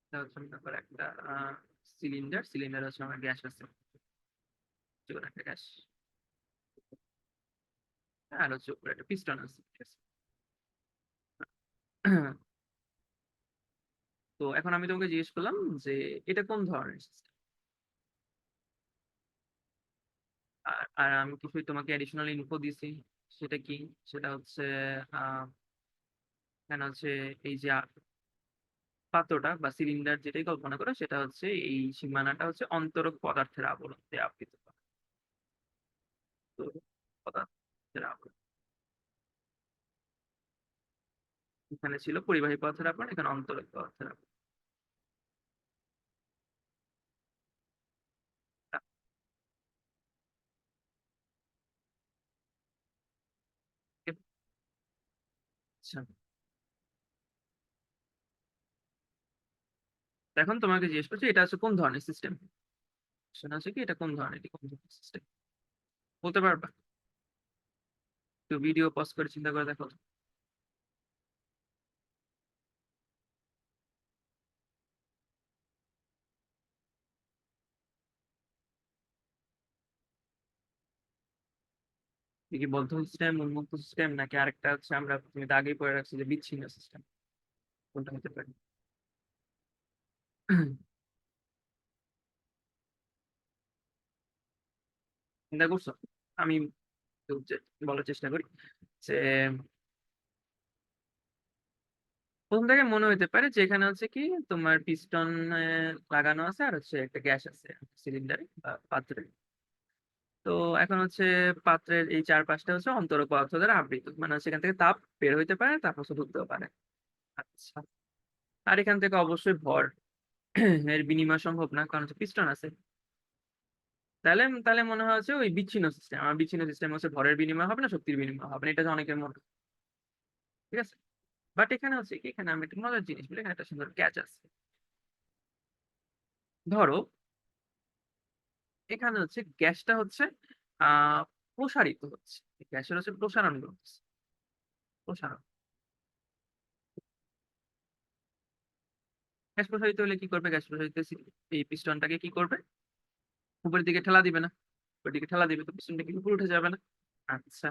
এটা হচ্ছে মনে করো একটা সিলিন্ডার, সিলিন্ডার হচ্ছে আমার গ্যাস আছে, যে কোনো একটা গ্যাস, আর হচ্ছে উপরে একটা পিস্টন আছে, ঠিক আছে? তো এখন আমি তোমাকে জিজ্ঞেস করলাম যে এটা কোন ধরনের সিস্টেম, আর আর আমি কিছু তোমাকে অ্যাডিশনাল ইনফো দিছি। সেটা কি? সেটা হচ্ছে আহ এখানে হচ্ছে এই যে পাত্রটা বা সিলিন্ডার যেটাই কল্পনা করো, সেটা হচ্ছে এই সীমানাটা হচ্ছে অন্তরক পদার্থের আবরণ দিয়ে আবৃত, তো পদার্থের আবরণ। এখানে ছিল পরিবাহী পদার্থের আবরণ, এখানে অন্তরক পদার্থের আবরণ। আচ্ছা, এখন তোমাকে জিজ্ঞেস করছি এটা হচ্ছে কোন ধরনের সিস্টেম। শোনা হচ্ছে কি এটা কোন ধরনের, এটি কোন ধরনের সিস্টেম বলতে পারবা? একটু ভিডিও পজ করে চিন্তা করে দেখো তো। কি কি, বদ্ধ সিস্টেম, উন্মুক্ত সিস্টেম, নাকি আরেকটা হচ্ছে আমরা তুমি তো আগেই পড়ে রাখছি যে বিচ্ছিন্ন সিস্টেম, কোনটা হতে পারে? চিন্তা করছো? আমি একটু বলার চেষ্টা করি যে প্রথম থেকে মনে হতে পারে যে এখানে হচ্ছে কি তোমার পিস্টন লাগানো আছে, আর হচ্ছে একটা গ্যাস আছে সিলিন্ডারে বা পাত্রে। তো এখন হচ্ছে পাত্রের এই চারপাশটা হচ্ছে অন্তরক পদার্থ দ্বারা আবৃত, মানে হচ্ছে এখান থেকে তাপ বের হইতে পারে, তাপ হচ্ছে ঢুকতেও পারে। আচ্ছা, আর এখান থেকে অবশ্যই ভর এর বিনিময় সম্ভব না, কারণ হচ্ছে পিস্টন আছে। তাহলে তাহলে মনে হয় হচ্ছে ওই বিচ্ছিন্ন সিস্টেম। আমার বিচ্ছিন্ন সিস্টেম হচ্ছে ভরের বিনিময় হবে না, শক্তির বিনিময় হবে না, এটা হচ্ছে অনেকের মনে হয়। ঠিক আছে, বাট এখানে হচ্ছে কি, এখানে আমি একটা মজার জিনিস বলি, এখানে একটা সুন্দর ক্যাচ আছে। ধরো এখানে হচ্ছে গ্যাসটা হচ্ছে আহ প্রসারিত হচ্ছে, গ্যাসের হচ্ছে প্রসারণ ঘটছে, প্রসারণ। গ্যাস প্রসারিত হলে কি করবে? গ্যাস প্রসারিত এই পিস্টনটাকে কি করবে? উপরের দিকে ঠেলা দিবে না? উপরের দিকে ঠেলা দিবে তো পিস্টনটা কি উপরে উঠে যাবে না? আচ্ছা,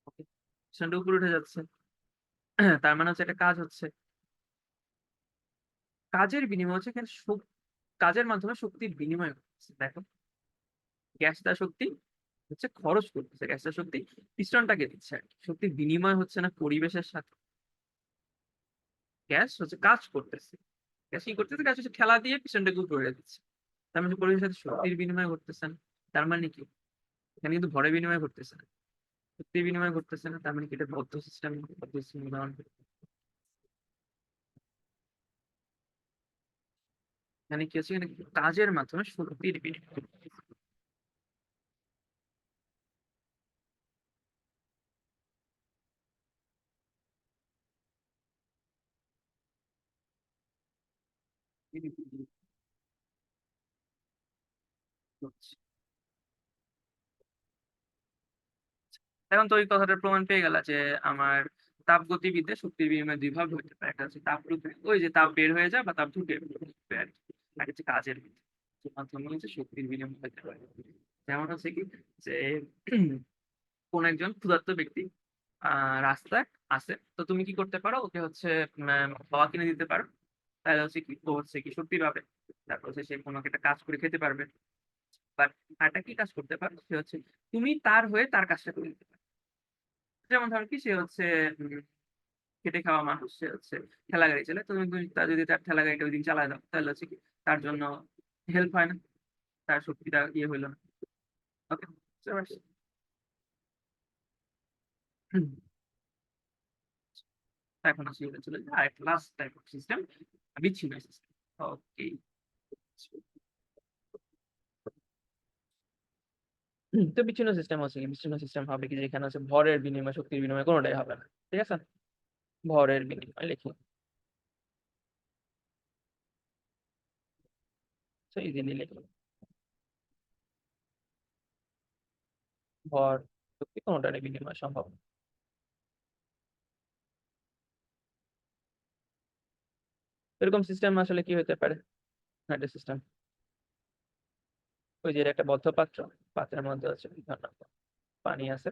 ওকে, পিস্টনটা উপরে উঠে যাচ্ছে। তার মানে হচ্ছে একটা কাজ হচ্ছে, কাজের বিনিময় হচ্ছে এখানে কাজের মাধ্যমে শক্তির বিনিময় হচ্ছে। দেখো, গ্যাসটা শক্তি হচ্ছে খরচ করতেছে, গ্যাসটা শক্তি পিস্টনটাকে দিচ্ছে আর কি। শক্তির বিনিময় হচ্ছে না পরিবেশের সাথে, গ্যাস হচ্ছে কাজ করতেছে। গ্যাস কি করতেছে? গ্যাস হচ্ছে ঠেলা দিয়ে পিস্টনটাকে উপরে দিচ্ছে। তার মানে পরিবেশের সাথে শক্তির বিনিময় ঘটতেছে না। তার মানে কি, এখানে কিন্তু ভরের বিনিময় ঘটতেছে না, শক্তির বিনিময় ঘটতেছে না। তার মানে কি এটা বদ্ধ সিস্টেম? বদ্ধ সিস্টেম উদাহরণ মানে কি হচ্ছে, এখানে কাজের মাধ্যমে শক্তির বিনিময়। হচ্ছে। এখন তো ওই কথাটার প্রমাণ পেয়ে গেল যে আমার তাপগতিবিদ্যা শক্তির বিনিময় দুই ভাবে হতে পারে, একটা হচ্ছে তাপ রূপে, ওই যে তাপ বের হয়ে যায়, বা তাপ ঢুকে বের আর কি। আর হচ্ছে কাজের বিদ্যা, যে মাধ্যমে হচ্ছে শক্তির বিনিময় হতে পারে। যেমন হচ্ছে কি, যে কোন একজন ক্ষুধার্ত ব্যক্তি রাস্তায় আছে, তো তুমি কি করতে পারো, ওকে হচ্ছে খাওয়া কিনে দিতে পারো। তাহলে হচ্ছে কি, ও হচ্ছে কি শক্তি পাবে। তারপর হচ্ছে সে কোনো একটা কাজ করে খেতে পারবে। বাট আরেকটা কি কাজ করতে পারো, সে হচ্ছে তুমি তার হয়ে তার কাজটা করে দিতে পারো। যেমন ধরো কি, সে হচ্ছে উম, খেটে খাওয়া মানুষ, সে হচ্ছে ঠেলা গাড়ি চালায়, তুমি তুমি তার যদি তার ঠেলা গাড়িটা ওই দিন চালায় দাও, তাহলে হচ্ছে কি তার জন্য হেল্প হয় না, তার শক্তিটা ইয়ে হইলো না। ওকে, এখন আসি এটা চলে যায় আরেকটা লাস্ট টাইপ অফ সিস্টেম, বিচ্ছিন্ন সিস্টেম। ওকে, তো বিচ্ছিন্ন সিস্টেম হচ্ছে কি, বিচ্ছিন্ন সিস্টেম হবে কি যেখানে হচ্ছে ভরের বিনিময় শক্তির বিনিময় কোনোটাই হবে না। ঠিক আছে, ভরের বিনিময় লিখি, তো ইজিলি লিখি, ভর শক্তি কোনোটারই বিনিময় সম্ভব না। এরকম সিস্টেম আসলে কি হতে পারে? একটা সিস্টেম, ওই যে একটা বদ্ধ পাত্র, পাত্রের মধ্যে হচ্ছে বিভিন্ন পানি আছে।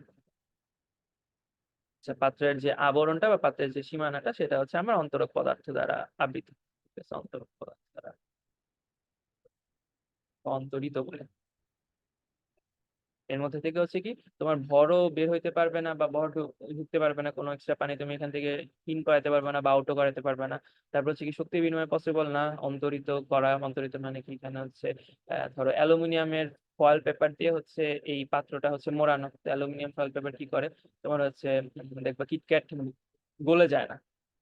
আচ্ছা, পাত্রের যে আবরণটা বা পাত্রের যে সীমানাটা সেটা হচ্ছে আমার অন্তরক পদার্থ দ্বারা আবৃত। ঠিক আছে, অন্তরক পদার্থ দ্বারা অন্তরিত বলে। এর মধ্যে থেকে হচ্ছে কি তোমার ভরও বের হইতে পারবে না, বা ভর ঢুকতে পারবে না, কোনো এক্সট্রা পানি তুমি এখান থেকে ইন করাতে পারবে না বা আউটও করাতে পারবে না। তারপর হচ্ছে কি শক্তি বিনিময় পসিবল না, অন্তরিত করা। অন্তরিত মানে কি, এখানে হচ্ছে ধরো অ্যালুমিনিয়ামের ফয়েল পেপার দিয়ে হচ্ছে এই পাত্রটা হচ্ছে মোড়ানো, তো অ্যালুমিনিয়াম ফয়েল পেপার কি করে, তোমার হচ্ছে দেখবা কিটক্যাট গলে যায় না।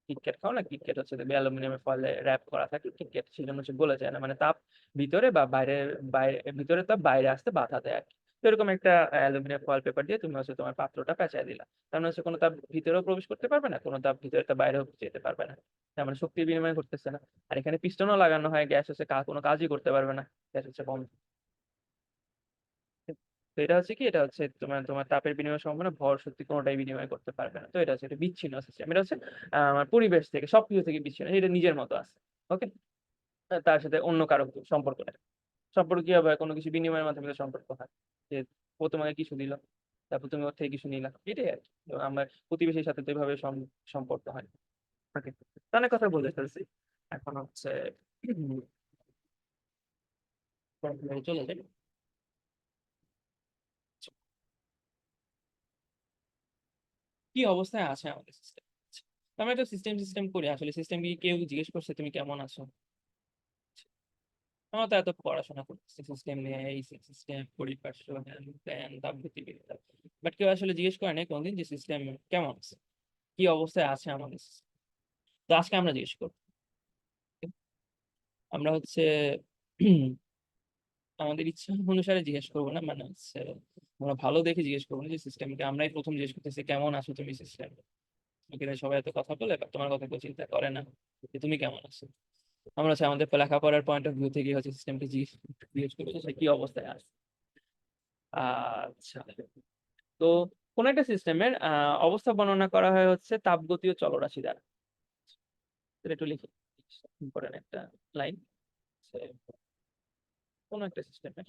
কিটক্যাট খাও না, কিটক্যাট হচ্ছে দেখবে অ্যালুমিনিয়ামের ফয়েলে র্যাপ করা থাকে, কিটক্যাট সেজন্য হচ্ছে গলে যায় না, মানে তাপ ভিতরে বা বাইরে, বাইরে ভিতরে তাপ বাইরে আসতে বাধা দেয় আর কি। তো এরকম একটা অ্যালুমিনিয়াম ফয়েল পেপার দিয়ে তুমি হচ্ছে তোমার পাত্রটা পেঁচায় দিলা, তার মানে হচ্ছে কোনো তাপ ভিতরেও প্রবেশ করতে পারবে না, কোনো তাপ ভিতরে তো বাইরেও যেতে পারবে না, তার মানে শক্তির বিনিময় ঘটতেছে না। আর এখানে পিস্টনও লাগানো হয়, গ্যাস হচ্ছে কোনো কাজই করতে পারবে না, গ্যাস হচ্ছে বন্ধ। তো এটা হচ্ছে কি, এটা হচ্ছে তোমার তোমার তাপের বিনিময় সম্ভাবনা, ভর শক্তি কোনোটাই বিনিময় করতে পারবে না। তো এটা হচ্ছে একটা বিচ্ছিন্ন সিস্টেম, এটা হচ্ছে আমার পরিবেশ থেকে সবকিছু থেকে বিচ্ছিন্ন, এটা নিজের মতো আছে। ওকে, তার সাথে অন্য কারো সম্পর্ক নেই। সম্পর্ক কি হবে, কোনো কিছু বিনিময়ের মাধ্যমে তো সম্পর্ক হয়, যে ও তোমাকে কিছু দিল, তারপর তুমি ওর থেকে কিছু নিলা, এটাই আর কি। তো আমরা প্রতিবেশীর সাথে তো এইভাবে সম্পর্ক হয়। ওকে, অনেক কথা বলে ফেলছি, এখন হচ্ছে চলে যাই। কি অবস্থায় আছে আমাদের সিস্টেম? আমরা একটা সিস্টেম সিস্টেম করি, আসলে সিস্টেম কি কেউ জিজ্ঞেস করছে তুমি কেমন আছো? আমরা তো এত পড়াশোনা করতেছি সিস্টেম নিয়ে, এই সিস্টেম পরিপার্শ্ব হ্যান ত্যান তাপগতিবিদ্যা, বাট কেউ আসলে জিজ্ঞেস করে না কোনদিন যে সিস্টেম কেমন আছে, কি অবস্থায় আছে আমাদের system। তো আজকে আমরা জিজ্ঞেস করবো। আমরা হচ্ছে আমাদের ইচ্ছা অনুসারে জিজ্ঞেস করবো না, মানে হচ্ছে আমরা ভালো দেখে জিজ্ঞেস করবো না, যে সিস্টেমকে আমরাই প্রথম জিজ্ঞেস করতেছি কেমন আছো তুমি সিস্টেম। কিন্তু সবাই এত কথা বলে বা তোমার কথা কেউ চিন্তা করে না যে তুমি কেমন আছো। আমরা হচ্ছে আমাদের লেখাপড়ার পয়েন্ট অফ ভিউ থেকে হচ্ছে সিস্টেমকে জিজ্ঞেস জিজ্ঞেস করবো যে সে কি অবস্থায় আছে। আচ্ছা, তো কোন একটা সিস্টেমের অবস্থা বর্ণনা করা হয় হচ্ছে তাপগতীয় চলরাশি দ্বারা। এটা একটু লিখি, ইম্পর্টেন্ট একটা লাইন। কোন একটা সিস্টেমের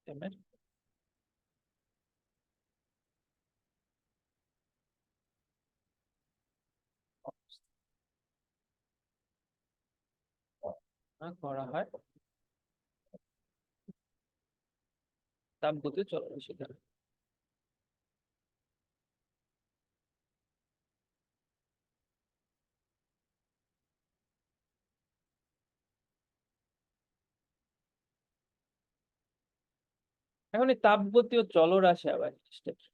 সিস্টেমের অবস্থা করা হয় তাপগতীয় চলরাশি দ্বারা। এখন এই তাপগতীয় চলরাশি আবার জিনিসটা কি?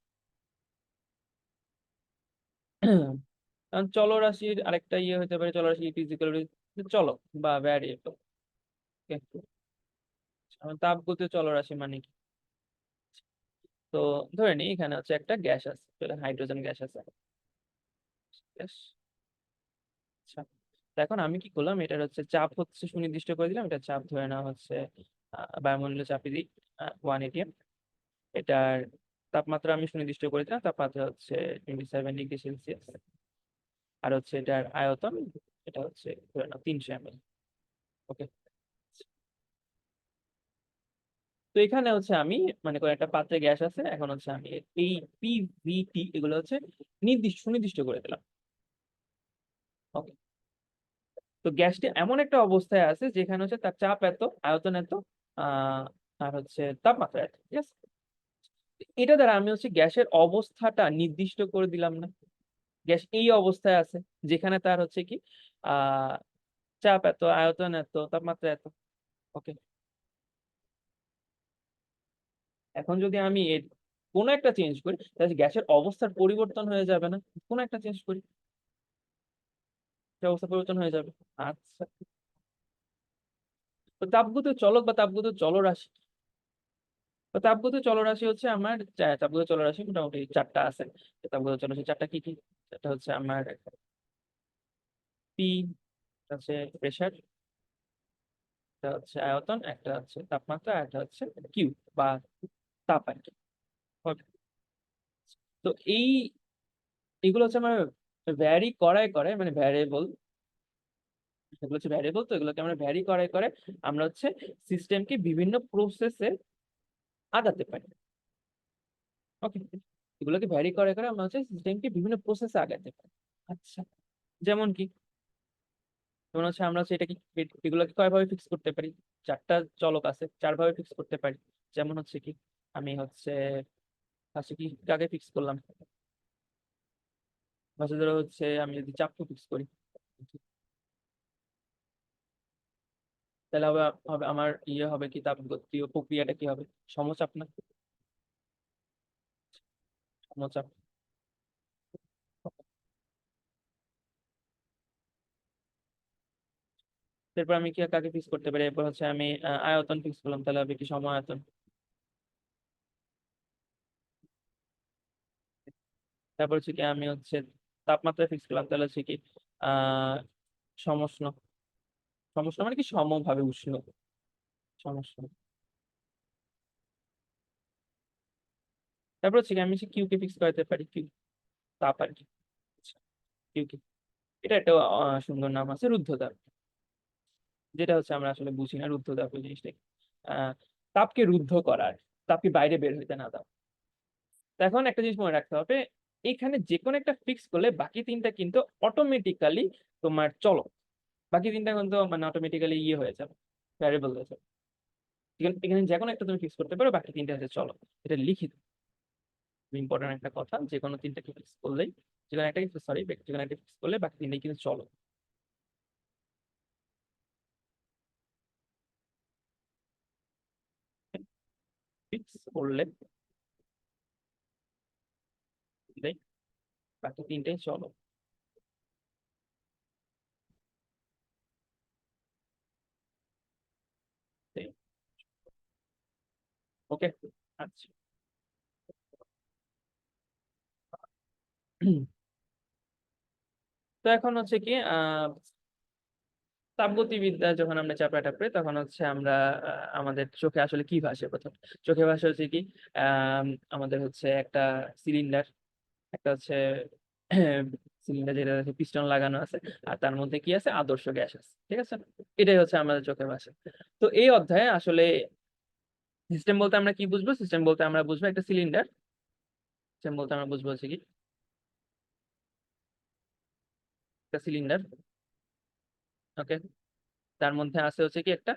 কারণ চলরাশির আরেকটা ইয়ে হতে পারে, চলরাশি ফিজিক্যাল চলক বা ভ্যারিয়েবল। তাপগতীয় চলরাশি মানে কি? তো ধরে নিই এখানে হচ্ছে একটা গ্যাস আছে, হাইড্রোজেন গ্যাস আছে, গ্যাস। আচ্ছা, তো এখন আমি কি করলাম, এটার হচ্ছে চাপ হচ্ছে সুনির্দিষ্ট করে দিলাম, এটা চাপ ধরে নেওয়া হচ্ছে বায়ুমণ্ডলীয় চাপে দিই 1 atm। এটার তাপমাত্রা আমি সুনির্দিষ্ট করে দিলাম, তাপমাত্রা হচ্ছে 27 ডিগ্রি সেলসিয়াস। আর হচ্ছে এটার আয়তন, এটা হচ্ছে ধরে নাও 300 ml। ওকে, তো এখানে হচ্ছে আমি মানে কোনো একটা পাত্রে গ্যাস আছে, এখন হচ্ছে আমি এই পিভিটি এগুলো হচ্ছে সুনির্দিষ্ট করে দিলাম। ওকে, তো গ্যাসটি এমন একটা অবস্থায় আছে যেখানে হচ্ছে তার চাপ এত, আয়তন এত, আহ আর হচ্ছে তাপমাত্রা এত, ঠিক আছে। এটা দ্বারা আমি হচ্ছে গ্যাসের অবস্থাটা নির্দিষ্ট করে দিলাম না, গ্যাস এই অবস্থায় আছে যেখানে তার হচ্ছে কি আহ চাপ এত, আয়তন এত, তাপমাত্রা এত। ওকে, এখন যদি আমি এর কোনো একটা চেঞ্জ করি, তাহলে গ্যাসের অবস্থার পরিবর্তন হয়ে যাবে না? কোনো একটা চেঞ্জ করি, সে অবস্থা পরিবর্তন হয়ে যাবে। আচ্ছা, তো তাপগতীয় চলক বা তাপগতীয় চলরাশি, তো তাপগতীয় চলরাশি হচ্ছে আমার তাপগতীয় চলরাশি মোটামুটি 4টা আছে। তো তাপগতীয় চলরাশি 4টা কি কি? এটা হচ্ছে আমার পি, হচ্ছে প্রেসার, একটা হচ্ছে আয়তন, একটা হচ্ছে তাপমাত্রা, আর একটা হচ্ছে কিউ বা তাপ আর কি। Okay. তো এইগুলো হচ্ছে আমার ভ্যারি করায় করায়, মানে ভ্যারিয়েবল, এগুলো হচ্ছে ভ্যারিয়েবল, তো এগুলোকে আমরা ভ্যারি করায় করে আমরা হচ্ছে সিস্টেমকে বিভিন্ন প্রসেসে আগাতে পারি। ওকে, এগুলোকে ভ্যারি করে করে আমরা হচ্ছে সিস্টেমকে বিভিন্ন প্রসেসে আগাতে পারি। আচ্ছা, যেমন কি, যেমন হচ্ছে আমরা হচ্ছে এটাকে এগুলোকে কয়ভাবে ফিক্স করতে পারি? 4টা চলক আছে, 4ভাবে ফিক্স করতে পারি। যেমন হচ্ছে কি, আমি হচ্ছে ফার্স্টে কি কাকে ফিক্স করলাম, ফার্স্টে ধরো হচ্ছে আমি যদি চাপকে ফিক্স করি, তাহলে হবে হবে আমার ইয়ে হবে কি, তাপগতীয় প্রক্রিয়াটা কি হবে? সমচাপ না? সমচাপ। এরপর আমি কি কাকে ফিক্স করতে পারি? এরপর হচ্ছে আমি আয়তন ফিক্স করলাম, তাহলে হবে কি সম আয়তন। তারপর হচ্ছে কি আমি হচ্ছে তাপমাত্রা ফিক্স করলাম, তাহলে হচ্ছে কি আহ সমষ্ণ। সমষ্ণ মানে কি সমভাবে উষ্ণ, সমষ্ণ। তারপর হচ্ছে কি আমি হচ্ছে কিউ কে ফিক্স করতে পারি, কিউ তাপ আর কি। কিউ কে, এটা একটা সুন্দর নাম আছে, রুদ্ধতাপ। যেটা হচ্ছে আমরা আসলে বুঝি না রুদ্ধতাপ ওই জিনিসটা কি। আহ তাপকে রুদ্ধ করার, তাপকে বাইরে বের হইতে না দাও। তো এখন একটা জিনিস মনে রাখতে হবে, এখানে যে কোনো একটা ফিক্স করলে বাকি তিনটা কিন্তু অটোমেটিক্যালি তোমার চলো, বাকি তিনটা কিন্তু মানে অটোমেটিক্যালি ইয়ে হয়ে যাবে, ভ্যারিয়েবল হয়ে যাবে। এখানে যে কোনো একটা তুমি ফিক্স করতে পারো, বাকি তিনটা হচ্ছে চলো। এটা লিখিত ইম্পর্টেন্ট একটা কথা, যে কোনো তিনটাকে ফিক্স করলেই, যে কোনো একটা সরি, যে কোনো একটা ফিক্স করলে বাকি তিনটাই কিন্তু চলো। ফিক্স করলে দিলেই বাকি তিনটাই চলো। ওকে, আচ্ছা। তো এখন হচ্ছে কি তাপগতিবিদ্যা যখন আমরা চাপড়াটা পড়ি, তখন হচ্ছে আমরা আমাদের চোখে আসলে কি ভাসে প্রথম? চোখে ভাসে হচ্ছে কি আহ আমাদের হচ্ছে একটা সিলিন্ডার, একটা হচ্ছে সিলিন্ডার, যেটা পিস্টন লাগানো আছে, আর তার মধ্যে কি আছে, আদর্শ গ্যাস আছে, ঠিক আছে। এটাই হচ্ছে আমাদের চোখে ভাসে। তো এই অধ্যায়ে আসলে সিস্টেম বলতে আমরা কি বুঝবো? সিস্টেম বলতে আমরা বুঝবো একটা সিলিন্ডার। সিস্টেম বলতে আমরা বুঝবো হচ্ছে কি একটা সিলিন্ডার, ওকে। তার মধ্যে আছে হচ্ছে কি একটা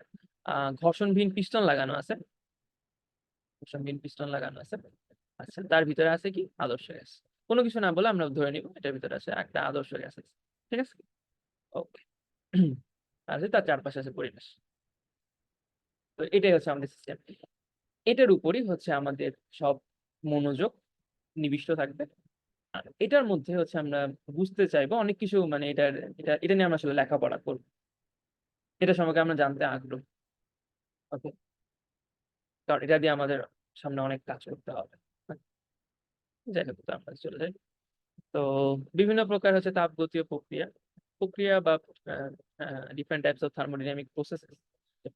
ঘর্ষণবিহীন পিস্টন লাগানো আছে, ঘর্ষণবিহীন পিস্টন লাগানো আছে। আচ্ছা, তার ভিতরে আছে কি আদর্শ গ্যাস। কোনো কিছু না বলে আমরা ধরে নিব এটার ভিতরে আছে একটা আদর্শ গ্যাস আছে, ঠিক আছে। ওকে। আর তার চারপাশে আছে পরিবেশ। তো এটাই হচ্ছে আমাদের সিস্টেম। এটার উপরই হচ্ছে আমাদের সব মনোযোগ নিবিষ্ট থাকবে। আর এটার মধ্যে হচ্ছে আমরা বুঝতে চাইবো অনেক কিছু, মানে এটা নিয়ে আমরা আসলে লেখাপড়া করবো, এটা সম্পর্কে আমরা জানতে আগ্রহ। ওকে, কারণ এটা দিয়ে আমাদের সামনে অনেক কাজ করতে হবে। যাই হোক, তো আমরা চলে যাই। তো বিভিন্ন প্রকার হচ্ছে তাপগতীয় প্রক্রিয়া, প্রক্রিয়া বা different types of thermodynamic process.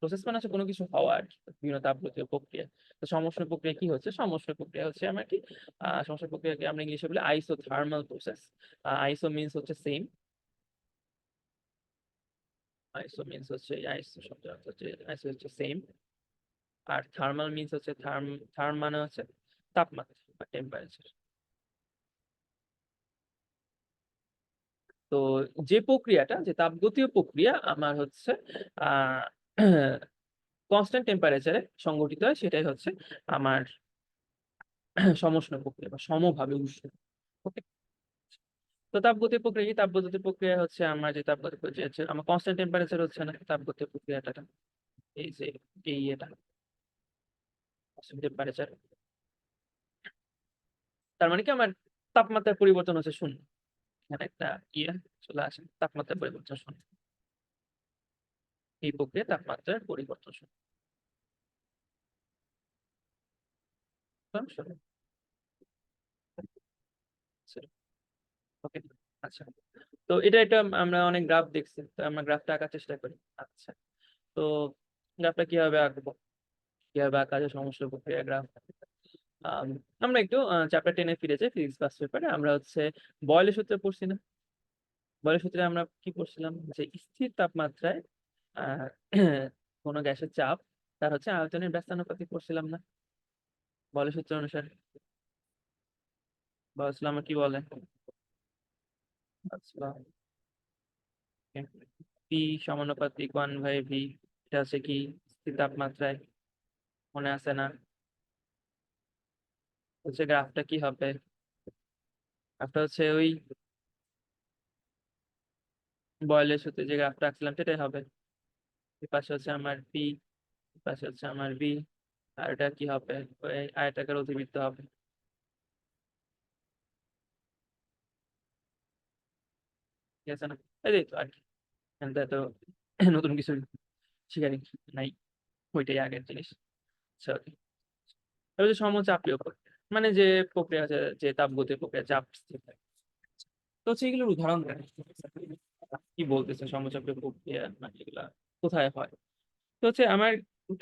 Process মানে হচ্ছে কোনো কিছু হওয়া আর কি, বিভিন্ন তাপগতীয় প্রক্রিয়া। তো সমষ্ণ প্রক্রিয়া কি হচ্ছে? সমষ্ণ প্রক্রিয়া হচ্ছে আমরা কি সমষ্ণ প্রক্রিয়াকে আমরা ইংলিশে বলি আইসোথার্মাল প্রসেস। আইসো মিন্স হচ্ছে সেম, আইসো মিন্স হচ্ছে আইসো শব্দ হচ্ছে আইসো হচ্ছে সেম। আর থার্মাল মিন্স হচ্ছে থার্ম মানে হচ্ছে তাপমাত্রা বা টেম্পারেচার। তো যে প্রক্রিয়াটা, যে তাপগতীয় প্রক্রিয়া আমার হচ্ছে আহ কনস্ট্যান্ট টেম্পারেচারে সংঘটিত হয়, সেটাই হচ্ছে আমার সমষ্ণ প্রক্রিয়া বা সমভাবে উষ্ণ। ওকে। তো তাপগতীয় প্রক্রিয়া কি? তাপগতীয় প্রক্রিয়া হচ্ছে আমার যে তাপগতীয় প্রক্রিয়া হচ্ছে আমার কনস্ট্যান্ট টেম্পারেচার হচ্ছে না তাপগতীয় প্রক্রিয়াটা, এই যে এটা কনস্ট্যান্ট টেম্পারেচার, তার মানে কি আমার তাপমাত্রার পরিবর্তন হচ্ছে শূন্য। এখানে একটা ইয়ে চলে আসে, তাপমাত্রার পরিবর্তন শূন্য। এই প্রক্রিয়া তাপমাত্রার পরিবর্তন শূন্য। ওকে, আচ্ছা। তো এটা আমরা অনেক গ্রাফ দেখছি, তো আমরা গ্রাফটা আঁকার চেষ্টা করি। আচ্ছা, তো গ্রাফটা কিভাবে আঁকবো, কিভাবে আঁকা যায় সমস্যা প্রক্রিয়া গ্রাফ? আমরা একটু চ্যাপ্টার 10-এ ফিরে যাই, ফিজিক্স ফার্স্ট পেপারে আমরা হচ্ছে বয়লের সূত্রে পড়ছি না? বয়লের সূত্রে আমরা কি পড়ছিলাম, যে স্থির তাপমাত্রায় আহ কোনো গ্যাসের চাপ তার হচ্ছে আয়তনের ব্যস্তানুপাতিক পড়ছিলাম না বয়লের সূত্র অনুসারে? বলছিলাম আমরা কি বলে, আচ্ছা, পি সমানুপাতিক 1/v, এটা হচ্ছে কি স্থির তাপমাত্রায়, মনে আছে না? হচ্ছে গ্রাফটা কি হবে? গ্রাফটা হচ্ছে ওই বয়েলের সাথে যে গ্রাফটা আঁকছিলাম সেটাই হবে। এই পাশে হচ্ছে আমার পি, পাশে হচ্ছে আমার বি, আর এটা কি হবে, ওই আয়তাকার অধিবৃত্ত হবে, ঠিক আছে না? এই তো আর কি, এখানটা তো নতুন কিছু শিকারি নাই, ওইটাই আগের জিনিস। আচ্ছা, তারপর যে সমচাপীয় প্রক্রিয়া, মানে যে প্রক্রিয়া আছে, যে তাপগতীয় প্রক্রিয়া, চাপ স্থির থাকে। তো হচ্ছে এগুলোর উদাহরণ দেয়, কি বলতেছে সমচাপীয় প্রক্রিয়া মানে এগুলা কোথায় হয়। তো হচ্ছে আমার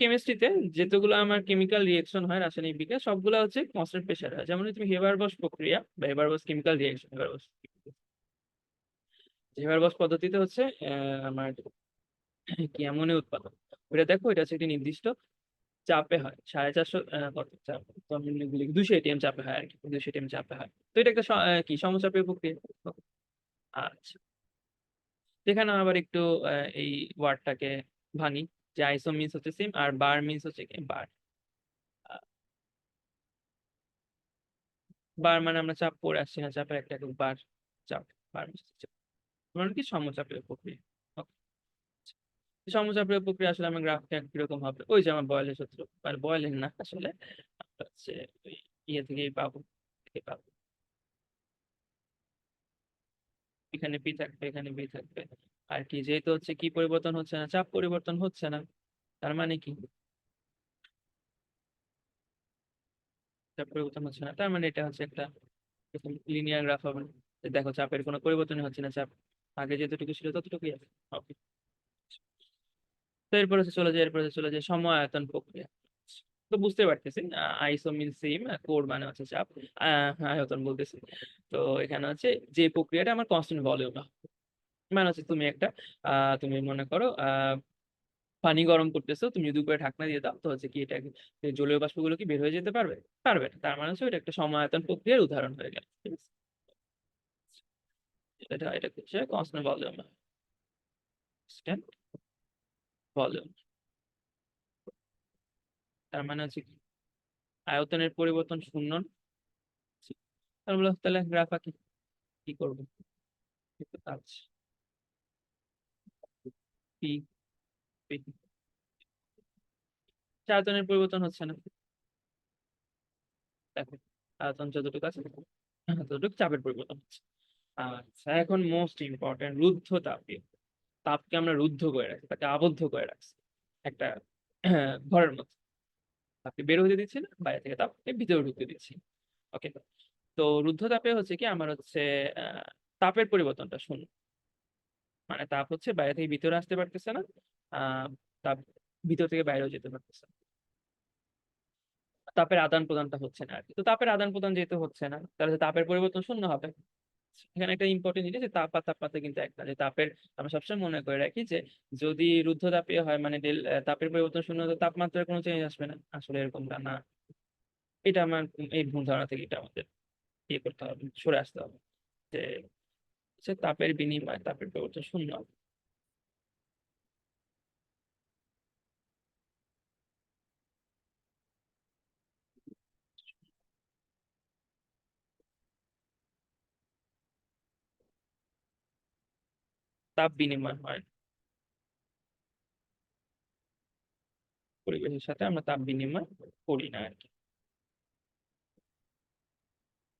কেমিস্ট্রিতে যেগুলো আমার কেমিক্যাল রিয়েকশন হয়, রাসায়নিক বিক্রিয়া সবগুলো হচ্ছে কনস্ট্যান্ট প্রেসার হয়। যেমন তুমি হেবারবস প্রক্রিয়া বা হেবারবস কেমিক্যাল রিয়েকশন, হেবারবস পদ্ধতিতে হচ্ছে আমার কি অ্যামোনিয়া উৎপাদন, ওইটা দেখো, এটা হচ্ছে একটি নির্দিষ্ট চাপে হয়, 450 কত চাপ, তো আমি লিখি 200 এটিএম চাপে হয় আর কি, 200 এটিএম চাপে হয়। তো এটা একটা কি সমচাপীয় প্রক্রিয়া। আচ্ছা, এখানে আবার একটু এই ওয়ার্ডটাকে ভাঙি, যে আইসো মিন্স হচ্ছে সেম, আর বার মিন্স হচ্ছে কি বার। বার মানে আমরা চাপ পড়ে আসছি না, চাপের একটা একক বার, চাপ, বার মিন্স চাপ, মানে কি সমচাপীয় প্রক্রিয়া। Okay. সমচাপীয় প্রক্রিয়া আসলে আমার গ্রাফটা কিরকম হবে, ওই যে আমার বয়েলের সূত্র, আর বয়েলের না আসলে, আমরা হচ্ছে ওই ইয়ে থেকেই পাবো, থেকে পাবো। এখানে পি থাকবে, এখানে বি থাকবে, আর কি যেহেতু হচ্ছে কি পরিবর্তন হচ্ছে না, চাপ পরিবর্তন হচ্ছে না, তার মানে কি চাপ পরিবর্তন হচ্ছে না, তার মানে এটা হচ্ছে একটা লিনিয়ার গ্রাফ হবে। যে দেখো চাপের কোনো পরিবর্তনই হচ্ছে না, চাপ আগে যতটুকু ছিল ততটুকুই আছে। Okay. তো এরপরে চলে যায়, এরপরে চলে যায় সময় আয়তন প্রক্রিয়া। তো বুঝতে পারতেছি, আইসো মিন সেম, কোড মানে হচ্ছে চাপ, আয়তন বলতেছি। তো এখানে হচ্ছে যে প্রক্রিয়াটা আমার কনস্ট্যান্ট ভলিউম, মানে হচ্ছে তুমি একটা তুমি মনে করো পানি গরম করতেছো, তুমি যদি উপরে ঢাকনা দিয়ে দাও, তো হচ্ছে কি এটা জলীয় বাষ্পগুলো কি বের হয়ে যেতে পারবে? পারবে না। তার মানে হচ্ছে এটা একটা সমায়তন প্রক্রিয়ার উদাহরণ হয়ে গেল, ঠিক আছে? এটা এটা হচ্ছে কনস্ট্যান্ট ভলিউম, কনস্ট্যান্ট ভলিউম। তার মানে হচ্ছে কি আয়তনের পরিবর্তন শূন্য না। তাহলে গ্রাফ আঁকি, কি করবো? আচ্ছা, পি পি, আয়তনের পরিবর্তন হচ্ছে না, দেখো আয়তন যতটুকু আছে ততটুকু চাপের পরিবর্তন হচ্ছে। আচ্ছা, এখন মোস্ট ইম্পর্টেন্ট, রুদ্ধ তাপীয়। তাপকে আমরা রুদ্ধ করে রাখছি, তাকে আবদ্ধ করে রাখছি একটা ঘরের মধ্যে, তাপকে বের হতে দিচ্ছি না, বাইরে থেকে তাপকে ভিতরে ঢুকতে দিচ্ছি। ওকে, তো রুদ্ধ তাপে হচ্ছে কি আমার হচ্ছে আহ, তাপের পরিবর্তনটা শূন্য, মানে তাপ হচ্ছে বাইরে থেকে ভিতরে আসতে পারতেছে না, আহ তাপ ভিতর থেকে বাইরেও যেতে পারতেছে না। তাপের আদান প্রদানটা হচ্ছে না আর কি। তো তাপের আদান প্রদান যেহেতু হচ্ছে না, তাহলে তাপের পরিবর্তন শূন্য হবে। এখানে একটা ইম্পর্টেন্ট জিনিস, যে তাপ আর তাপমাত্রা কিন্তু এক না, যে তাপের, আমরা সবসময় মনে করে রাখি যে যদি রুদ্ধ তাপীয় হয় মানে তাপের পরিবর্তন শূন্য, তো তাপমাত্রার কোনো চেঞ্জ আসবে না, আসলে এরকমটা না। এটা আমার এই ভুল ধারণা থেকে এটা আমাদের ইয়ে করতে হবে, সরে আসতে হবে, যে হচ্ছে তাপের বিনিময়, তাপের পরিবর্তন শূন্য। তাপ বিনিময় হয় পরিবেশের সাথে, আমরা তাপ বিনিময় করি না আর কি।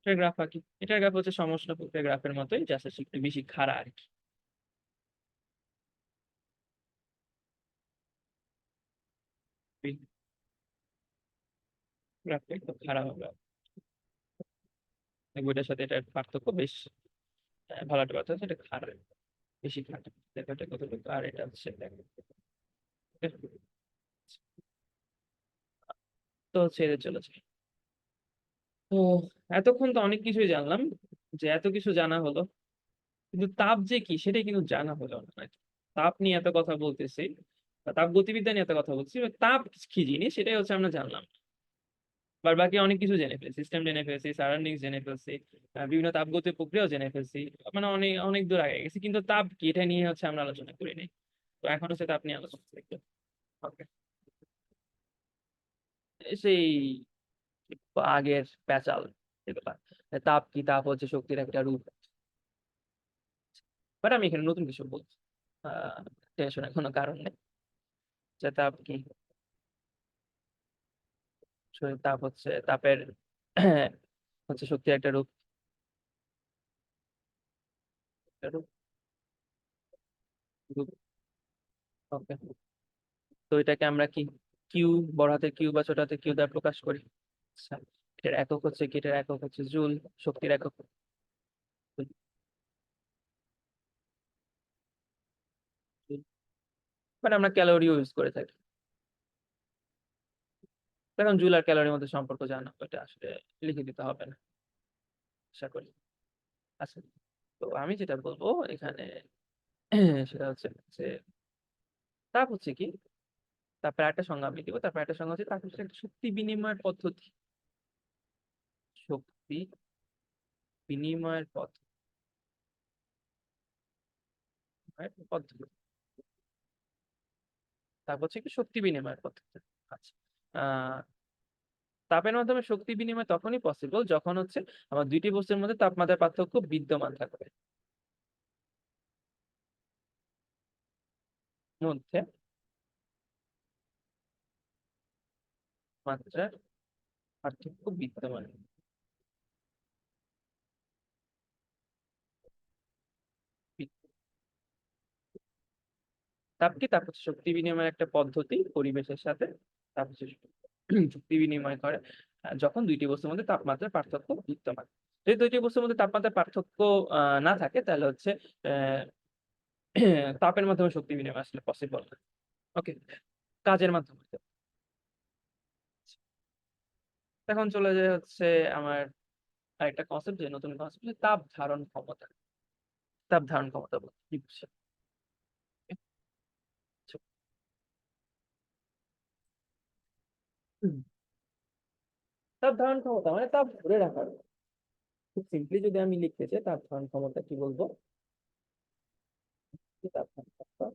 এটার গ্রাফ আঁকি, এটার গ্রাফ হচ্ছে সমষ্ণ প্রক্রিয়া গ্রাফের মতোই, জাস্ট একটু বেশি খাড়া আর কি, গ্রাফটা একটু খাড়া হবে। বইটার সাথে এটার পার্থক্য বেশ ভালো একটা কথা হচ্ছে, এটা খাড়া, বেশি খাড়া। দেখো এটা কতটুকু, আর এটা হচ্ছে দেখো, তো ছেড়ে চলেছে। তো এতক্ষণ তো অনেক কিছুই জানলাম, যে এত কিছু জানা হলো, কিন্তু তাপ যে কি সেটাই কিন্তু জানা হলো না নাকি। তাপ নিয়ে এত কথা বলতেছি, বা তাপ গতিবিদ্যা নিয়ে এত কথা বলছি, but তাপ কি জিনিস সেটাই হচ্ছে আমরা জানলাম। আর বাকি অনেক কিছু জেনে ফেলছি, সিস্টেম জেনে ফেলছি, সারাউন্ডিংস জেনে ফেলছি, বিভিন্ন তাপগতীয় প্রক্রিয়াও জেনে ফেলছি, মানে অনেক অনেক দূর আগে গেছি, কিন্তু তাপ কি এটা নিয়ে হচ্ছে আমরা আলোচনা করি নাই। তো এখন হচ্ছে তাপ নিয়ে আলোচনা করতে হবে। সেই আগের প্যাচাল এগুলা, তাপ কি, তাপ হচ্ছে শক্তির একটা রূপ, বাট আমি এখানে নতুন কিছু বলছি, টেনশনের কোনো কারণ নেই। যে তাপ কি, তাপ হচ্ছে তাপের হচ্ছে শক্তির একটা রূপ, একটা রূপ, রূপ। ওকে, তো এটাকে আমরা কি কিউ, বড় হাতের কিউ বা ছোট হাতের কিউ দ্বারা প্রকাশ করি। আচ্ছা, এটার একক হচ্ছে কি, এটার একক হচ্ছে জুল, শক্তির একক জুল। জুল। মানে আমরা ক্যালোরি ইউজ করে থাকি। এখন জুল আর ক্যালোরির মধ্যে সম্পর্ক জানো, এটা আসলে লিখে দিতে হবে না আশা করি। আচ্ছা, তো আমি যেটা বলবো এখানে সেটা হচ্ছে যে তাপ হচ্ছে কি, তারপরে একটা সংজ্ঞা আমি দিব, তারপরে একটা সংজ্ঞা হচ্ছে তাপ হচ্ছে একটা শক্তি বিনিময়ের পদ্ধতি। শক্তি বিনিময়ের পদ্ধতি। তারপর হচ্ছে কি শক্তি বিনিময়ের পদ্ধতি। আচ্ছা, আহ তাপের মাধ্যমে শক্তি বিনিময় তখনই পসিবল যখন হচ্ছে আমার দুইটি বস্তুর মধ্যে তাপমাত্রার পার্থক্য বিদ্যমান থাকবে। মধ্যে মাত্রার পার্থক্য বিদ্যমান। তাপ কি, তাপ হচ্ছে শক্তি বিনিময়ের একটা পদ্ধতি পরিবেশের সাথে। তাপ হচ্ছে শক্তি বিনিময় করে যখন দুইটি বস্তুর মধ্যে তাপমাত্রার পার্থক্য বিদ্যমান। যদি দুইটি বস্তুর মধ্যে তাপমাত্রার পার্থক্য না থাকে তাহলে হচ্ছে আহ তাপের মাধ্যমে শক্তি বিনিময় আসলে পসিবল না। ওকে, কাজের মাধ্যমে। এখন চলে যায় হচ্ছে আমার আরেকটা কনসেপ্ট, যে নতুন কনসেপ্ট, তাপ ধারণ ক্ষমতা। তাপ ধারণ ক্ষমতা বলতে কি বুঝছো? হুম। তাপ ধারণ ক্ষমতা মানে তাপ ধরে রাখার। খুব সিম্পলি যদি আমি লিখতে চাই তাপ ধারণ ক্ষমতা কি বলবো, কি তাপ ধারণ ক্ষমতা,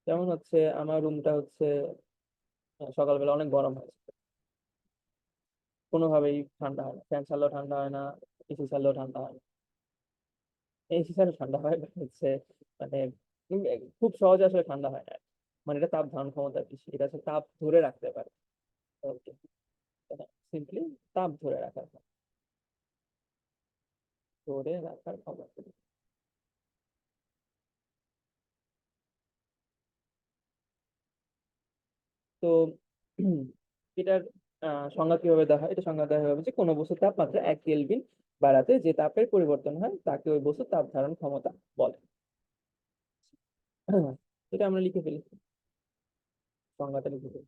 যেমন হচ্ছে আমার রুমটা হচ্ছে সকালবেলা অনেক গরম হয়েছে, কোনোভাবেই ঠান্ডা হয় না, ফ্যান চাললেও ঠান্ডা হয় না, এসি চাললেও ঠান্ডা হয় না। এসি চাললে ঠান্ডা হয় but হচ্ছে মানে উম, খুব সহজে আসলে ঠান্ডা হয় না। মানে এটা তাপ ধারণ ক্ষমতা বেশি, এটা হচ্ছে তাপ ধরে রাখতে পারে। সিম্পলি তাপ ধরে রাখার ক্ষমতা, ধরে রাখার ক্ষমতা। তো এটার সংজ্ঞা কিভাবে দেওয়া হয়, এটা সংজ্ঞা দেওয়া হবে যে কোনো বস্তুর তাপমাত্রা 1 কেলভিন বাড়াতে যে তাপের পরিবর্তন হয় তাকে ওই বস্তুর তাপ ধারণ ক্ষমতা বলে। এটা আমরা লিখে ফেলি, সংজ্ঞাটা লিখে ফেলি।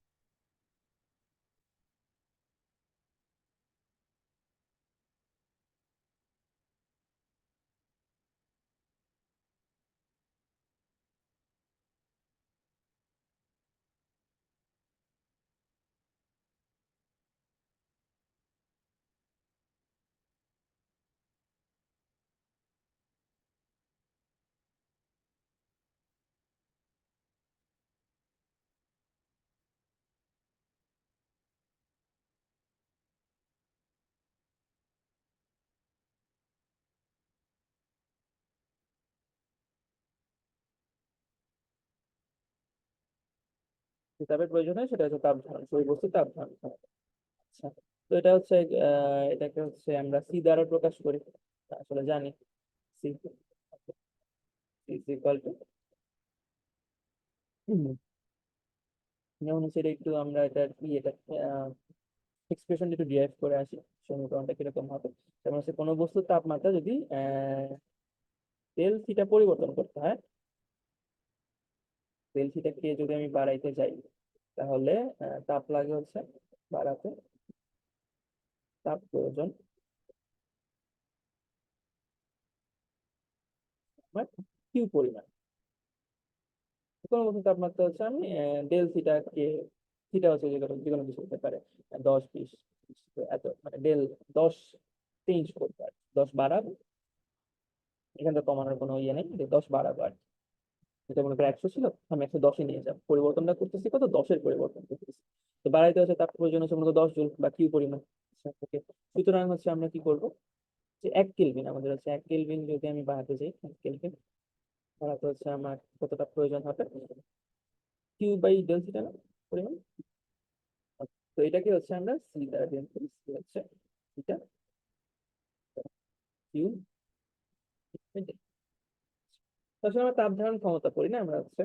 যে তাপের প্রয়োজন হয় সেটা হচ্ছে তাপ ধারণ, ওই বস্তুর তাপ ধারণ ক্ষমতা। আচ্ছা, তো এটা হচ্ছে এটাকে হচ্ছে আমরা সি দ্বারা প্রকাশ করি, আসলে জানি। সি ইজ ইকুয়াল টু, যেমন হচ্ছে এটা একটু আমরা এটা এটা এক্সপ্রেশন একটু ডিরাইভ করে আসি, সমীকরণটা কিরকম হবে। যেমন হচ্ছে কোনো বস্তুর তাপমাত্রা যদি সেলসিটা পরিবর্তন করতে হয়, সেলসিটাকে যদি আমি বাড়াইতে চাই তাহলে তাপ লাগে হচ্ছে বাড়াতে, তাপ প্রয়োজন আমার কিউ পরিমাণ। কোনো বস্তুর তাপমাত্রা হচ্ছে আমি ডেল থিটাকে, থিটা হচ্ছে যে কোনো কিছু হতে পারে, 10 20 এত, মানে ডেল 10 চেঞ্জ করতে পারে, 10 বাড়াবো, এখান থেকে কমানোর কোনো ইয়ে নেই, যে 10 বাড়াবো আর কি। যেটা মনে করো 100 ছিল, আমি 110-এ নিয়ে যাবো, পরিবর্তনটা করতেছি কত, 10-এর পরিবর্তন করতেছি। তো বাড়াইতে হচ্ছে তার প্রয়োজন হচ্ছে মূলত 10 জুল বা কিউ পরিমাণ। আচ্ছা, okay। সুতরাং হচ্ছে আমরা কি করব, যে 1 কেলভিন, আমাদের হচ্ছে 1 কেলভিন যদি আমি বাড়াতে চাই, 1 কেলভিন বাড়াতে হচ্ছে আমার কতটা প্রয়োজন হবে, কিউ বাই ডেল থিটা না পরিমাণ। তো এটাকে হচ্ছে আমরা সি দ্বারা ডিনোট করি, সি হচ্ছে থিটা কিউ এটাই। আসলে আমরা তাপ ধারণ ক্ষমতা পড়ি না, আমরা হচ্ছে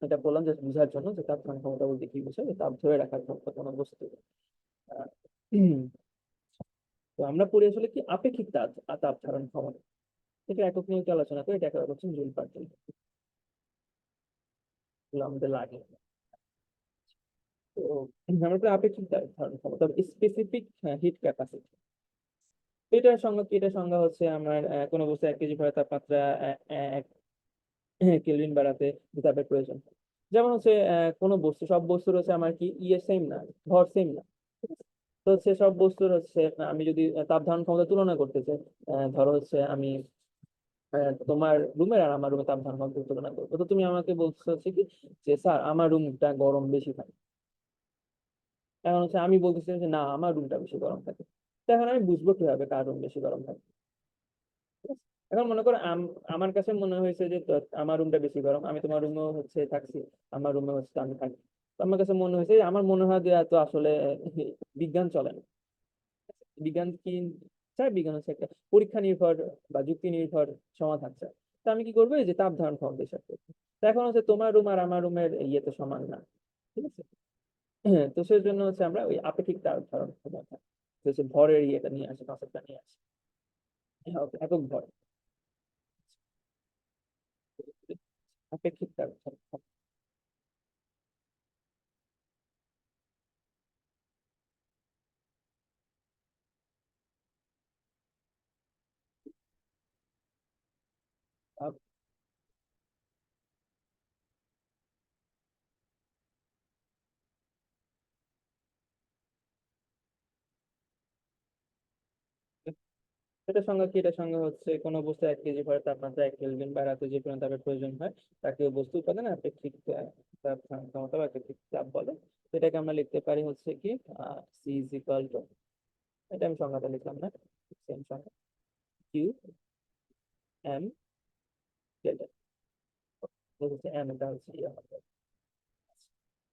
এটা বললাম যে বোঝার জন্য যে তাপ ধারণ ক্ষমতা বলতে কি বোঝায়, যে তাপ ধরে রাখার ক্ষমতা কোনো বস্তু। আহ, তো আমরা পড়ি আসলে কি আপেক্ষিক তাপ তাপ ধারণ ক্ষমতা। এটা একক নিয়ে একটু আলোচনা করি, এটা একক হচ্ছে জুল পার মিনিট, এগুলো আমাদের লাগে। তো আমরা পড়ি আপেক্ষিক তাপ ধারণ ক্ষমতা, স্পেসিফিক হিট ক্যাপাসিটি। এটার সংজ্ঞা কি? এটার সংজ্ঞা হচ্ছে আমার কোনো বস্তু 1 কেজি ভরের তাপমাত্রা 1 কেলভিন বাড়াতে যে তাপের প্রয়োজন হয়। যেমন হচ্ছে কোনো বস্তু, সব বস্তুর হচ্ছে আমার কি ইয়ে সেম না, ভর সেম না। তো হচ্ছে সব বস্তুর হচ্ছে আমি যদি তাপ ধারণ ক্ষমতা তুলনা করতে চাই, ধরো হচ্ছে আমি তোমার রুমের আর আমার রুমে তাপ ধারণ ক্ষমতা তুলনা করবো, তো তুমি আমাকে বলছো হচ্ছে কি যে স্যার আমার রুমটা গরম বেশি থাকে। এখন হচ্ছে আমি বলতেছি যে না আমার রুমটা বেশি গরম থাকে। তো এখন আমি বুঝবো কিভাবে কার রুম বেশি গরম থাকে? এখন মনে করো আমার কাছে মনে হয়েছে যে আমার রুমটা বেশি গরম, আমি তোমার রুমেও হচ্ছে থাকছি, আমার রুমে হচ্ছে আমি থাকি। তো আমার কাছে মনে হয়েছে আমার মনে হয় যে তো আসলে বিজ্ঞান চলে না। বিজ্ঞান কি চায়? বিজ্ঞান হচ্ছে একটা পরীক্ষা নির্ভর বা যুক্তি নির্ভর সমাধান চায়। তো আমি কি করবো, এই যে তাপ ধারণ ক্ষমতা হিসাব করবো। তো এখন হচ্ছে তোমার রুম আর আমার রুমের ইয়ে তো সমান না, ঠিক আছে? হ্যাঁ, তো সেই জন্য হচ্ছে আমরা ওই আপেক্ষিক তাপ ধারণ ক্ষমতা, তো হচ্ছে ভরের ইয়েটা নিয়ে আসি, কনসেপ্টটা নিয়ে আসি। হ্যাঁ, একক ভর, আপেক্ষিক তাপ ধারণ ক্ষমতা। এটার সংজ্ঞা কি? এটার সংজ্ঞা হচ্ছে কোনো বস্তু 1 কেজি ভরের তাপমাত্রা 1 কেলভিন বাড়াতে যে পরিমাণ তাপের প্রয়োজন হয় তাকে ওই বস্তু উৎপাদনে আপেক্ষিক তাপ ধারণ ক্ষমতা বা আপেক্ষিক চাপ বলে। তো এটাকে আমরা লিখতে পারি হচ্ছে কি সি ইজ ইকুয়াল টু, এটা আমি সংজ্ঞাটা লিখলাম না, সেম সংজ্ঞা, কিউ এম ডেল্টা। তো হচ্ছে এম, এটা হচ্ছে ইয়ে আমাদের।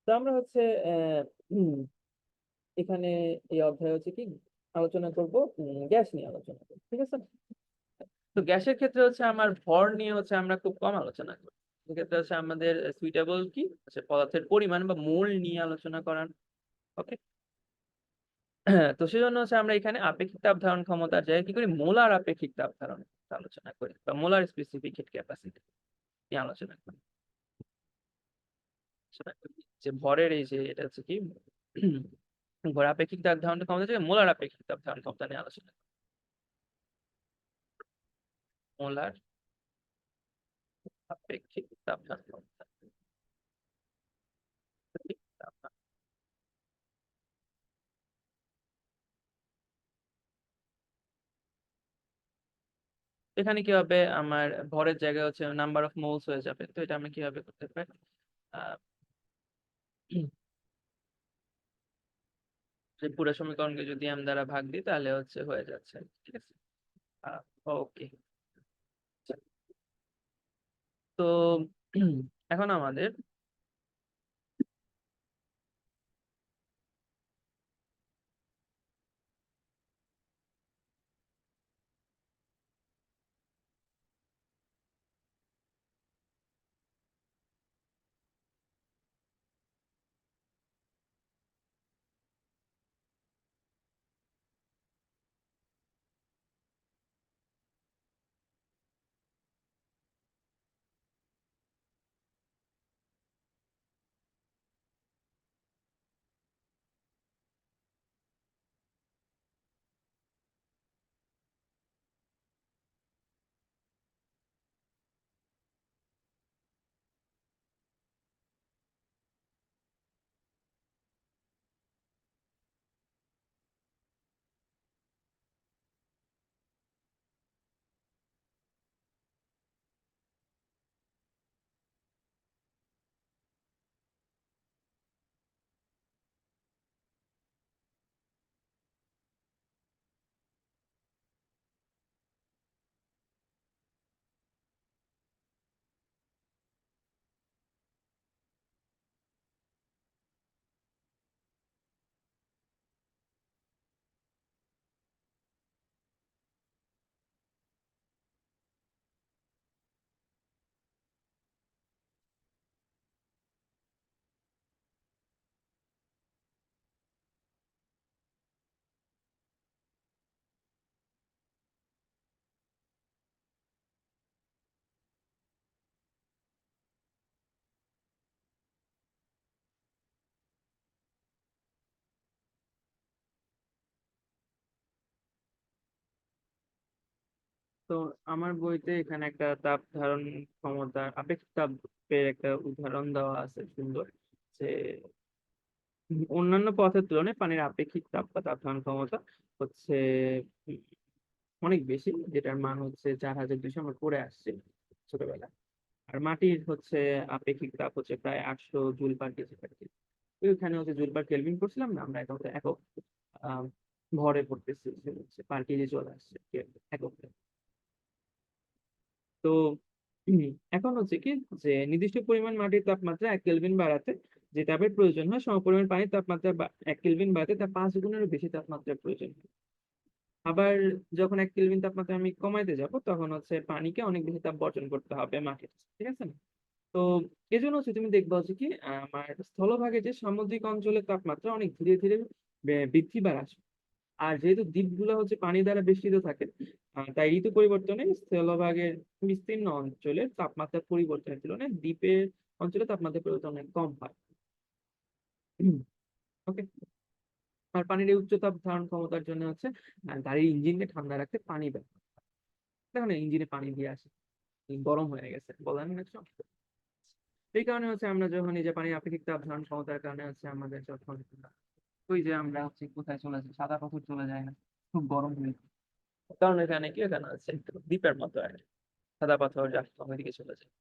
তো আমরা হচ্ছে আহ, উম, এখানে এই অধ্যায় হচ্ছে কি আলোচনা করব, গ্যাস নিয়ে আলোচনা করবো, ঠিক আছে? তো গ্যাসের ক্ষেত্রে হচ্ছে আমার ভর নিয়ে হচ্ছে আমরা খুব কম আলোচনা করি। সেক্ষেত্রে হচ্ছে আমাদের সুইটেবল কি হচ্ছে পদার্থের পরিমাণ বা মোল নিয়ে আলোচনা করার। ওকে। তো সেজন্য হচ্ছে আমরা এখানে আপেক্ষিক তাপ ধারণ ক্ষমতার জায়গায় কি করি, মোলার আপেক্ষিক তাপ ধারণ আলোচনা করি বা মোলার স্পেসিফিক হিট ক্যাপাসিটি নিয়ে আলোচনা করি যে ভরের এই যে এটা হচ্ছে কি ভর আপেক্ষিক তাপ ধারণ ক্ষমতা থেকে মোলার আপেক্ষিক তাপ ধারণ ক্ষমতা নিয়ে আলোচনা করি। মোলার আপেক্ষিক তাপ ধারণ ক্ষমতা। এখানে কি হবে, আমার ভরের জায়গায় হচ্ছে নাম্বার অফ মোলস হয়ে যাবে। তো এটা আমরা কিভাবে করতে পারি, আহ, যে পুরো সমীকরণকে যদি m দ্বারা ভাগ দিই তাহলে হচ্ছে হয়ে যাচ্ছে, ঠিক আছে? ওকে। তো এখন আমাদের তো আমার বইতে এখানে একটা তাপ ধারণ ক্ষমতা, আপেক্ষিক তাপের একটা উদাহরণ দেওয়া আছে সুন্দর, যে অন্যান্য পথের তুলনায় পানির আপেক্ষিক তাপ বা তাপ ধারণ ক্ষমতা হচ্ছে উম, অনেক বেশি, যেটার মান হচ্ছে 4200 আমরা পড়ে আসছি ছোটবেলায়। আর মাটির হচ্ছে আপেক্ষিক তাপ হচ্ছে প্রায় 800 জুল/কেজি/কেজি। ওইখানে হচ্ছে জুল/কেলভিন পড়ছিলাম না আমরা, এখন তো একক আহ, ভরে পড়তেছি, সেটা হচ্ছে পার কেজি চলে আসছে একক। তো উম, এখন হচ্ছে কি, যে নির্দিষ্ট পরিমাণ মাটির তাপমাত্রা 1 কেলভিন বাড়াতে যে তাপের প্রয়োজন হয়, সমপরিমাণ পানির তাপমাত্রা 1 কেলভিন বাড়াতে তার 5 গুণেরও বেশি তাপমাত্রার প্রয়োজন হয়। আবার যখন 1 কেলভিন তাপমাত্রা আমি কমাইতে যাব, তখন হচ্ছে পানিকে অনেক বেশি তাপ বর্জন করতে হবে মাটির, ঠিক আছে না? তো এজন্য হচ্ছে তুমি দেখবা হচ্ছে কি, আমার স্থলভাগে যে সামুদ্রিক অঞ্চলের তাপমাত্রা অনেক ধীরে ধীরে বৃদ্ধি বা হ্রাস। আর যেহেতু দ্বীপগুলো হচ্ছে পানি দ্বারা বেষ্টিত থাকে, তাই ঋতু পরিবর্তনে স্থলভাগের বিস্তীর্ণ অঞ্চলের তাপমাত্রার পরিবর্তনের তুলনায় দ্বীপের অঞ্চলে তাপমাত্রা পরিবর্তন অনেক কম হয়। ওকে। আর পানির এই উচ্চ তাপ ধারণ ক্ষমতার জন্য হচ্ছে গাড়ির ইঞ্জিনকে ঠান্ডা রাখতে পানি ব্যবহার। দেখো না, ইঞ্জিনে পানি দিয়ে আসে, গরম হয়ে গেছে, বলেন না একটু? এই কারণে হচ্ছে আমরা যখন এই যে পানির আপেক্ষিক তাপ ধারণ ক্ষমতার কারণে হচ্ছে আমাদের যখন ওই যে আমরা হচ্ছে কোথায় চলে যাই, সাদা পাথর চলে যায় না, খুব গরম হয়ে যায়। কারণ এখানে কি, এখানে আছে একটু দ্বীপের মতো আর কি, সাদা পাথর রাস্তা ওইদিকে চলে যায়।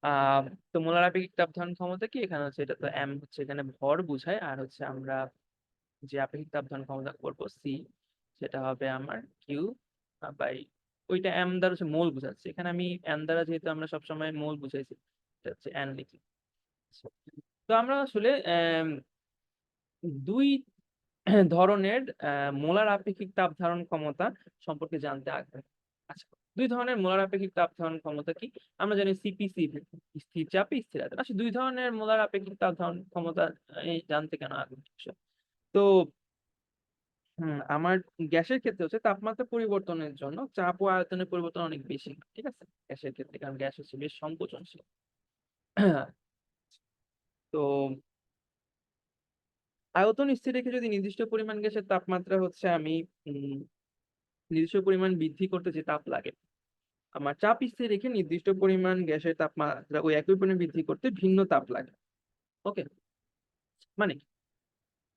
আহ তো মোলার আপেক্ষিক তাপ ধারণ ক্ষমতা কি, এখানে হচ্ছে এটা তো এম হচ্ছে এখানে ভর বুঝায়, আর হচ্ছে আমরা যে আপেক্ষিক তাপ ধারণ ক্ষমতা করবো সি, সেটা হবে আমার কিউ বাই, ওইটা এম দ্বারা হচ্ছে মোল বুঝাচ্ছে, এখানে আমি এন দ্বারা যেহেতু আমরা সবসময় মোল বুঝাইছি, এটা হচ্ছে এন লিখি। তো আমরা আসলে দুই ধরনের মোলার আপেক্ষিক তাপ ধারণ ক্ষমতা সম্পর্কে জানতে আগ্রহী। আচ্ছা, দুই ধরনের মোলার আপেক্ষিক তাপ ধারণ ক্ষমতা কি? আমরা জানি সিপি সিভি, স্থির চাপে স্থির আয়তন। আচ্ছা, দুই ধরনের মোলার আপেক্ষিক তাপ ধারণ ক্ষমতা এই জানতে কেন আগ্রহী? তো আমার গ্যাসের ক্ষেত্রে হচ্ছে তাপমাত্রা পরিবর্তনের জন্য চাপ ও আয়তনের পরিবর্তন অনেক বেশি, ঠিক আছে, গ্যাসের ক্ষেত্রে, কারণ গ্যাস হচ্ছে বেশ সংকোচনশীল। তো আয়তন স্থির রেখে যদি নির্দিষ্ট পরিমাণ গ্যাসের তাপমাত্রা হচ্ছে আমি উম, নির্দিষ্ট পরিমাণ বৃদ্ধি করতে যে তাপ লাগে, আমার চাপ স্থির রেখে নির্দিষ্ট পরিমাণ গ্যাসের তাপমাত্রা ওই একই পরিমাণ বৃদ্ধি করতে ভিন্ন তাপ লাগে। ওকে, মানে কি?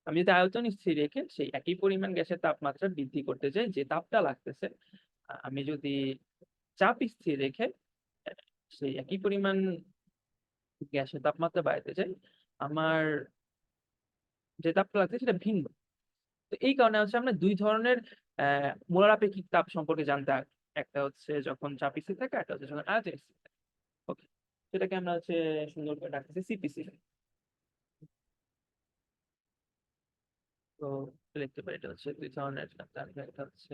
আমি যদি আয়তন স্থির রেখে সেই একই পরিমাণ গ্যাসের তাপমাত্রা বৃদ্ধি করতে চাই, যে তাপটা লাগতেছে, আমি যদি চাপ স্থির রেখে আহ, সেই একই পরিমাণ গ্যাসের তাপমাত্রা বাড়াতে চাই, আমার যে তাপটা লাগছে সেটা ভিন্ন। তো এই কারণে হচ্ছে আমরা দুই ধরনের মোলার আপেক্ষিক তাপ সম্পর্কে জানতে একটা হচ্ছে যখন চাপ স্থির থাকে, একটা হচ্ছে যখন আয়তন স্থির থাকে। ওকে, সেটাকে আমরা হচ্ছে সুন্দর করে ডাকতেছি সিপিসি। তো লিখতে পারি এটা হচ্ছে দুই ধরনের তাপ, একটা হচ্ছে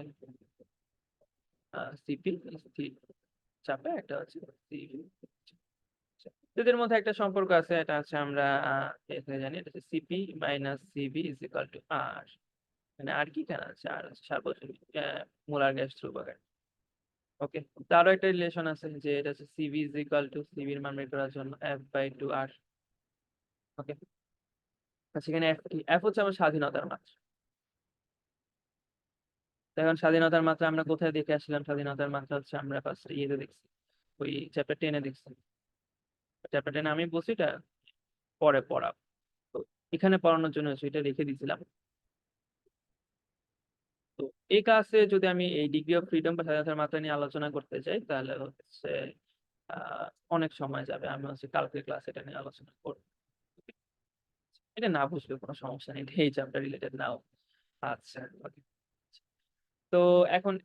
সিপি স্থির চাপে, একটা হচ্ছে সিভি। এদের মধ্যে একটা সম্পর্ক আছে, এটা হচ্ছে আমরা এখানে জানি, এটা হচ্ছে CP minus CV is equal to R. মানে আর কি কেন আছে, আর হচ্ছে সার্বজনীন মোলার গ্যাস ধ্রুবকের। ওকে, তারও একটা রিলেশন আছে, যে এটা হচ্ছে সিভি ইজ ইকাল টু সিভির মান বের করার জন্য F/2R। ওকে, সেখানে এফ কি, এফ হচ্ছে আমার স্বাধীনতার মাত্রা। তো এখন স্বাধীনতার মাত্রা আমরা কোথায় দেখে আসলাম? স্বাধীনতার মাত্রা হচ্ছে আমরা ফার্স্ট ইয়েতে দেখছি, ওই চ্যাপ্টার 10-এ দেখছি। চ্যাপ্টার 10 আমি বলছি এটা পরে পড়া, তো এখানে পড়ানোর জন্য হচ্ছে এটা রেখে দিয়েছিলাম। তো এই ক্লাসে যদি আমি এই ডিগ্রি অফ ফ্রিডম বা স্বাধীনতার মাত্রা নিয়ে আলোচনা করতে চাই, তাহলে হচ্ছে আহ অনেক সময় যাবে, আমি হচ্ছে কালকে ক্লাস এটা নিয়ে আলোচনা করবো। এটা না বুঝলে কোনো সমস্যা নেই, এই চ্যাপ্টার রিলেটেড নাও। আচ্ছা, okay. তো এখন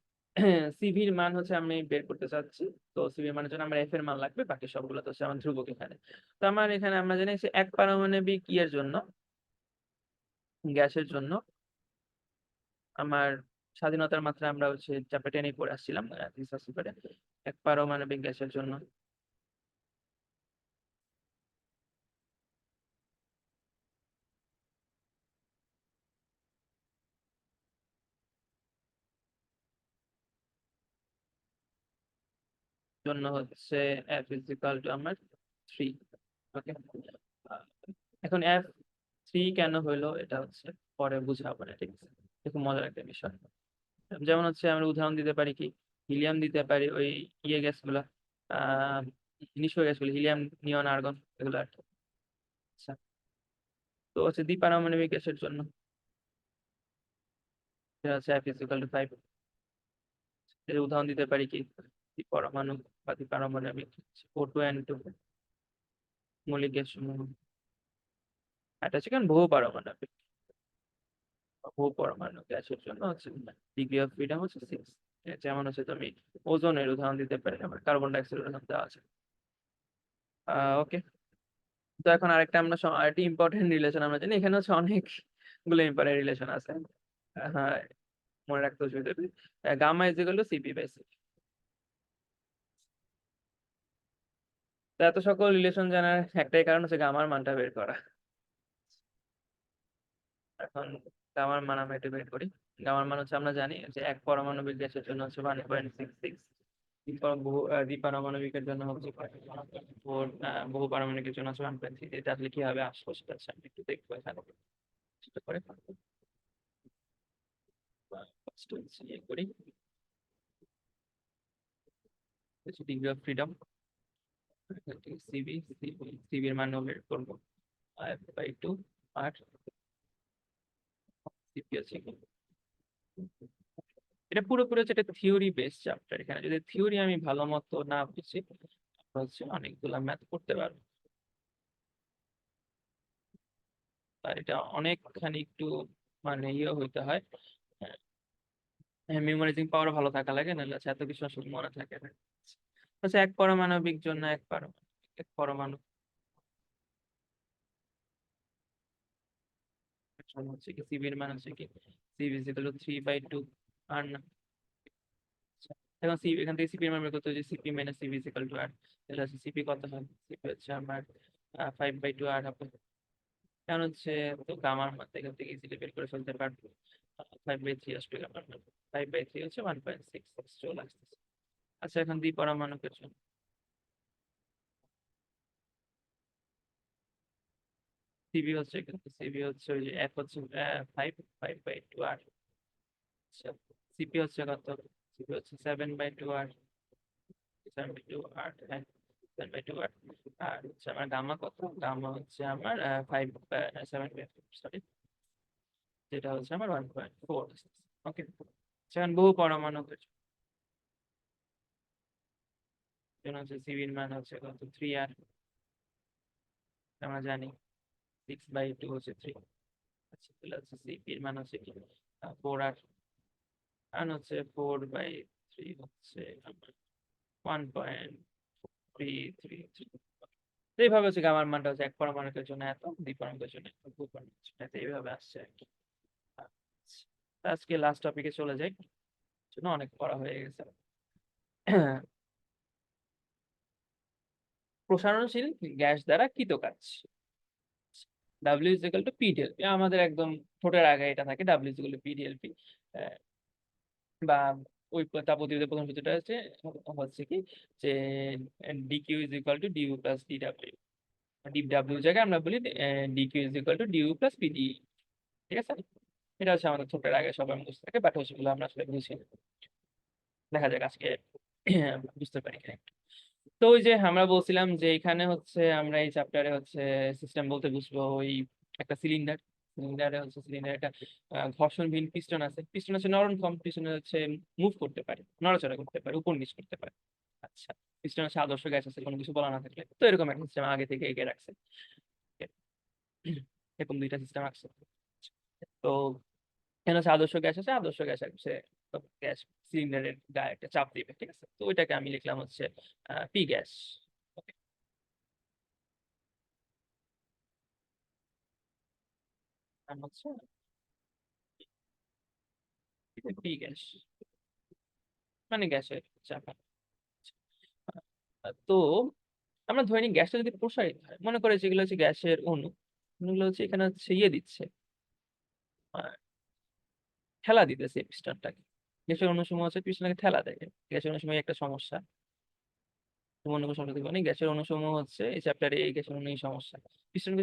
সিভির মান হচ্ছে আমি বের করতে চাচ্ছি। তো সিভির মানের জন্য আমার এফ এর মান লাগবে, বাকি সবগুলো তো হচ্ছে আমার ধ্রুবক এখানে। তো আমার এখানে আমরা জানি যে এক পারমাণবিক ইয়ের জন্য, গ্যাসের জন্য আমার স্বাধীনতার মাত্রা আমরা হচ্ছে চ্যাপ্টার 10-এ পড়ে আসছিলাম রিসার্চ পেপারে। এক পারমাণবিক গ্যাসের জন্য হচ্ছে এফ ইজ ইকাল টু আমার 3। ওকে, এখন F3 কেন হইলো এটা হচ্ছে পরে বুঝাবো না, ঠিক আছে? খুব মজার একটা বিষয়। যেমন হচ্ছে আমরা উদাহরণ দিতে পারি কি, হিলিয়াম দিতে পারি, ওই ইয়ে গ্যাস গুলা, আহ নিষ্ক্রিয় গ্যাস গুলো, হিলিয়াম, নিয়ন, আর্গন, এগুলো আর কি। আচ্ছা, তো হচ্ছে দ্বিপারমাণবিক গ্যাসের জন্য সেটা হচ্ছে F=5। এর উদাহরণ দিতে পারি কি, পরমাণু বা দ্বিপারমাণবিক O2N2 মৌলিক গ্যাস সমূহ। এটা হচ্ছে কারণ বহু পারমাণবিক, বহু পরমাণু গ্যাসের জন্য হচ্ছে ডিগ্রি অফ ফ্রিডম হচ্ছে 6। যেমন হচ্ছে তুমি ওজোনের উদাহরণ দিতে পারি, আমার কার্বন ডাইঅক্সাইড উদাহরণ দেওয়া আছে। ওকে, তো এখন আরেকটা আমরা আরেকটি ইম্পর্টেন্ট রিলেশন আমরা জানি, এখানে হচ্ছে অনেকগুলো ইম্পর্টেন্ট রিলেশন আছে। হ্যাঁ, মনে রাখতে হবে, gamma is equal to CP by C. তো এত সকল রিলেশন জানার একটাই কারণ হচ্ছে গামার মানটা বের করা। এখন গামার মান আমরা একটু বের করি। গামার মান হচ্ছে আমরা জানি যে এক পারমাণবিক গ্যাসের জন্য হচ্ছে 1.66, দ্বিপারমাণবিকের জন্য হচ্ছে 4, বহু পারমাণবিকের জন্য হচ্ছে 1.3। এটা আসলে কিভাবে আসলো সেটা হচ্ছে আমি একটু দেখবো এখানে। সেটা করে ফার্স্ট হচ্ছে ইয়ে করি, ডিগ্রি অফ ফ্রিডম সিবির মান বের করবো 5/2 আর সিপি হচ্ছে কি। এটা পুরোপুরি হচ্ছে একটা থিওরি বেস চ্যাপ্টার, এখানে যদি থিওরি আমি ভালো মতো না বুঝি হচ্ছে অনেকগুলা ম্যাথ করতে পারবো। আর এটা অনেকখানি একটু মানে ইয়ে হইতে হয়, মেমোরাইজিং পাওয়ার ভালো থাকা লাগে, নাহলে হচ্ছে এত কিছু আসলে মনে থাকে না। আচ্ছা, এক পারমাণবিক জন্য এক পরমাণু জন্য হচ্ছে কি সিবির মান হচ্ছে কি, সিবি ইজ ইকুয়াল টু 3/2 আর না। আচ্ছা, এখন সিবি এখান থেকে সিপির মান বের করতে হচ্ছে CP minus CB is equal to R. তাহলে হচ্ছে সিপি কত হয়, সিপি হচ্ছে আমার 5/2 আর হবে। কারণ হচ্ছে তো গামার মান এখান থেকে ইজিলি বের করে ফেলতে পারবো। 5/3 আসবে গামার মান, 5/3 হচ্ছে 1.66 চলে আসতেছে। আচ্ছা, এখন দ্বিপরমাণুকের জন্য সিবি হচ্ছে ওই যে এক হচ্ছে 5/2 আর। আচ্ছা, সিপি হচ্ছে কত, সিপি হচ্ছে 7/2 আর, 7/2 আর, হ্যাঁ 7/2 আর। আর হচ্ছে আমার গামা কত, গামা হচ্ছে আমার 7, যেটা হচ্ছে আমার 1.4। ওকে, সেখানে বহু পরমাণুকের জন্য হচ্ছে সিবির মান হচ্ছে কত, 3 আর। আমরা জানি 6/2 হচ্ছে 3। আচ্ছা, তাহলে হচ্ছে সিপির মান হচ্ছে কি 4 আর, আর হচ্ছে 4/3 হচ্ছে আমার 1.333। এইভাবে হচ্ছে গামার মানটা হচ্ছে এক পরমাণুকের জন্য এত, দ্বিপরমাণুকের জন্য এত, বহু পরমাণুকের জন্য এত, এইভাবে আসছে আর কি। আচ্ছা, তা আজকে লাস্ট টপিকে চলে যাই, জন্য অনেক পড়া হয়ে গেছে। প্রসারণশীল গ্যাস দ্বারা কৃত কাজ, W is equal to PDLP. আমাদের একদম ঠোঁটের আগে এটা থাকে, W is equal to PDLP. বা ওই তাপগতিবিদ্যার প্রথম সূত্রটা হচ্ছে কি, যে DQ is equal to DU plus DW. DW জায়গায় আমরা বলি DQ is equal to DU plus PD. ঠিক আছে, এটা হচ্ছে আমাদের ঠোঁটের আগে সবার মুখস্থ থাকে, বাট হচ্ছে আমরা আসলে বুঝি না। দেখা যাক আজকে বুঝতে পারি কিনা। তো ওই যে আমরা বলছিলাম যে এখানে হচ্ছে আমরা এই চ্যাপ্টারে হচ্ছে সিস্টেম বলতে বুঝবো ওই একটা সিলিন্ডার, সিলিন্ডারে হচ্ছে সিলিন্ডার একটা ঘর্ষণবিহীন পিস্টন আছে, পিস্টন হচ্ছে নরম ফর্ম, পিস্টন হচ্ছে মুভ করতে পারে, নড়াচড়া করতে পারে, উপর নিচ করতে পারে। আচ্ছা, পিস্টন হচ্ছে আদর্শ গ্যাস আছে কোনো কিছু বলা না থাকলে, তো এরকম একটা সিস্টেম আগে থেকে এগিয়ে রাখছে। এরকম দুইটা সিস্টেম আছে। তো এখানে হচ্ছে আদর্শ গ্যাস আছে, আদর্শ গ্যাস হচ্ছে গ্যাস সিলিন্ডারের গায়ে একটা চাপ দিবে, ঠিক আছে, তো ওইটাকে আমি লিখলাম হচ্ছে পি গ্যাস। হচ্ছে পি গ্যাস মানে গ্যাসের চাপ। তো আমরা ধরে নিই গ্যাসটা যদি প্রসারিত হয়, মনে করে যেগুলো হচ্ছে গ্যাসের অণু, অণুগুলো হচ্ছে এখানে হচ্ছে ইয়ে দিচ্ছে, আহ, ঠেলা দিতেছে পিস্টনটাকে। গ্যাসের অণু সময় হচ্ছে পিস্টনটাকে ঠেলা দেয়, গ্যাসের অণু সময় একটা সমস্যা। অন্য কোনো সমস্যা দেখবো না, গ্যাসের অণু সমূহ হচ্ছে এই চ্যাপ্টারে এই গ্যাসের অণু সমস্যা, পিস্টনকে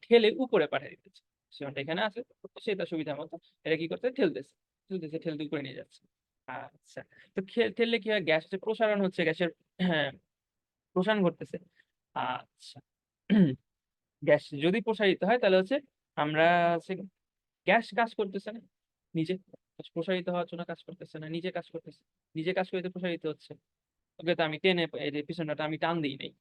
ঠেলে উপরে পাঠিয়ে দিতেছে। পিস্টনটা এখানে আছে, সে তার সুবিধা মতো এটা কি করতে ঠেলতেছে। চলতেছে, ঠেলতে উপরে নিয়ে যাচ্ছে। আচ্ছা, তো ঠেললে কি হয়, গ্যাসের প্রসারণ হচ্ছে, গ্যাসের হ্যাঁ প্রসারণ ঘটতেছে। আচ্ছা, গ্যাস যদি প্রসারিত হয় তাহলে হচ্ছে আমরা হচ্ছে গ্যাস কাজ করতেছে না নিজে, প্রসারিত হওয়ার জন্য কাজ করতেছে না, নিজে কাজ করতেছে, নিজে কাজ করতে প্রসারিত হচ্ছে। ওকে, তো আমি টেনে এই যে পিছনটা আমি টান দিই নাই,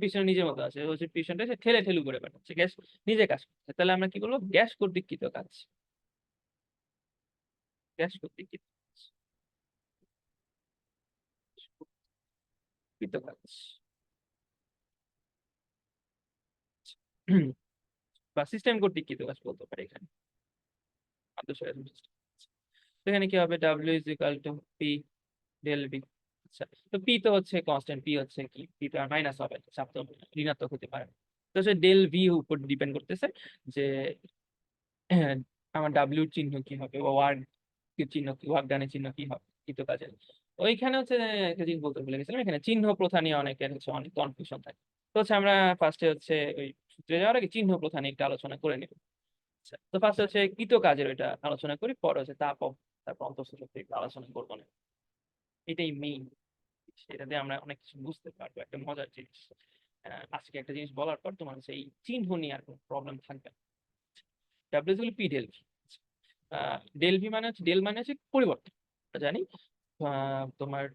পিছনে নিজের মতো আছে, হচ্ছে পিছনটা সে ঠেলে ঠেলে করে পাঠাচ্ছে, গ্যাস নিজে কাজ করছে। তাহলে আমরা কি বলবো, গ্যাস কর্তৃক কৃত কাজ, গ্যাস কর্তৃক কৃত কাজ। বা সিস্টেম কর্তৃক কৃত কাজ বলতে পারি এখানে, আদর্শ system। তো এখানে কি হবে, W is equal to P del V. আচ্ছা, তো পি তো হচ্ছে কনস্ট্যান্ট, পি হচ্ছে কি, পি তো আর মাইনাস হবে, চাপ তো ঋণাত্মক হতে পারে না। তো সে ডেল ভি উপর ডিপেন্ড করতেছে যে হ্যাঁ, আমার ডাব্লিউর চিহ্ন কি হবে, বা ওয়ার্ক চিহ্ন কি, ওয়ার্ক ডানের চিহ্ন কি হবে কৃত কাজের। ওইখানে হচ্ছে একটা জিনিস বলতে ভুলে গেছিলাম, এখানে চিহ্ন প্রথা নিয়ে অনেকের হচ্ছে অনেক কনফিউশন থাকে। তো হচ্ছে আমরা ফার্স্টে হচ্ছে ওই সূত্রে যাওয়ার আগে চিহ্ন প্রথা নিয়ে একটু আলোচনা করে নিব। আচ্ছা, তো ফার্স্ট হচ্ছে কৃত কাজের ওইটা আলোচনা করি, পরে হচ্ছে তারপর অন্তঃস্থ শক্তি একটু আলোচনা করবো না। এটাই মেইন, সেটাতে আমরা অনেক কিছু বুঝতে পারবো, একটা মজার জিনিস। আজকে একটা জিনিস বলার পর তোমার হচ্ছে এই চিহ্ন নিয়ে আর কোনো প্রবলেম থাকবে না। ডাব্লিউ হলো P del V. Del V মানে হচ্ছে, ডেল মানে হচ্ছে পরিবর্তন, আমরা জানি। তোমার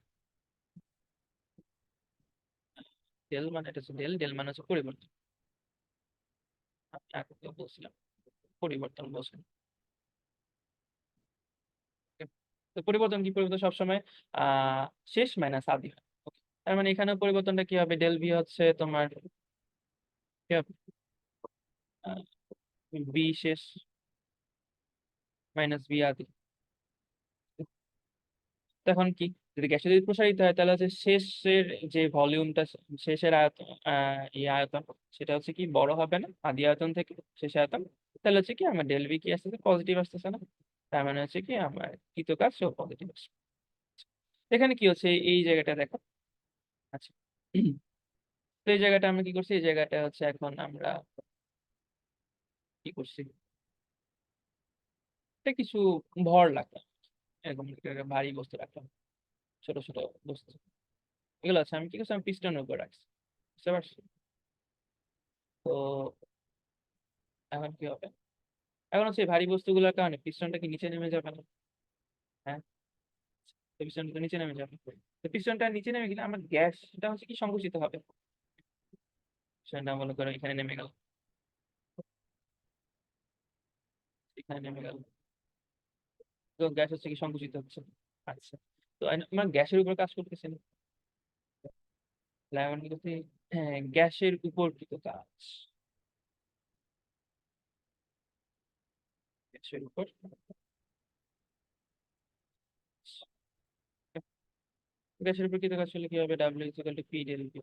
ডেল মানে, এটা হচ্ছে ডেল, ডেল মানে হচ্ছে পরিবর্তন। আমি আগে তো বলছিলাম পরিবর্তন বলছিলাম। Okay? তো পরিবর্তন কি, পরিবর্তন সবসময় আহ শেষ মাইনাস আদি হয়। Okay? তার মানে এখানে পরিবর্তনটা কি হবে, ডেল ভি হচ্ছে তোমার কি হবে, বি শেষ মাইনাস বি আদি। তখন কি, যদি গ্যাসটা যদি প্রসারিত হয় তাহলে হচ্ছে শেষের যে ভলিউমটা, শেষের আয়তন, এই আয়তন, সেটা হচ্ছে কি বড় হবে না আদি আয়তন থেকে শেষ আয়তন। তাহলে হচ্ছে কি আমার ডেল ভি কি আসতেছে, পজিটিভ আসতেছে না। তার মানে হচ্ছে কি আমার কৃত কাজ পজিটিভ আসছে। এখানে কি হচ্ছে, এই জায়গাটা দেখো। আচ্ছা, তো এই জায়গাটা আমরা কি করছি, এই জায়গাটা হচ্ছে এখন আমরা কি করছি, এটা কিছু ভর রাখলাম, এরকম একটা ভারী বস্তু রাখলাম, ছোট ছোট বস্তু এগুলো আছে, আমি কি করছি, আমি পিস্টনের উপর রাখছি, বুঝতে পারছি। তো এখন কি হবে, এখন হচ্ছে এই ভারী বস্তুগুলোর কারণে পিস্টনটা কি নিচে নেমে যাবে না? হ্যাঁ, তো পিস্টনটা নিচে নেমে যাবে। তো পিস্টনটা নিচে নেমে গেলে আমার গ্যাসটা হচ্ছে কি সংকুচিত হবে, পিস্টনটা মনে করো এখানে নেমে গেল, এখানে নেমে গেল, তো গ্যাস হচ্ছে কি সংকুচিত হচ্ছে। আচ্ছা, তো আমার গ্যাসের উপর কাজ করতেছে না, তাহলে এখন কি করছি, হ্যাঁ গ্যাসের উপর কৃত কাজ, গ্যাসের উপর, গ্যাসের উপর কৃত কাজ করলে কি হবে, W equal to P del V.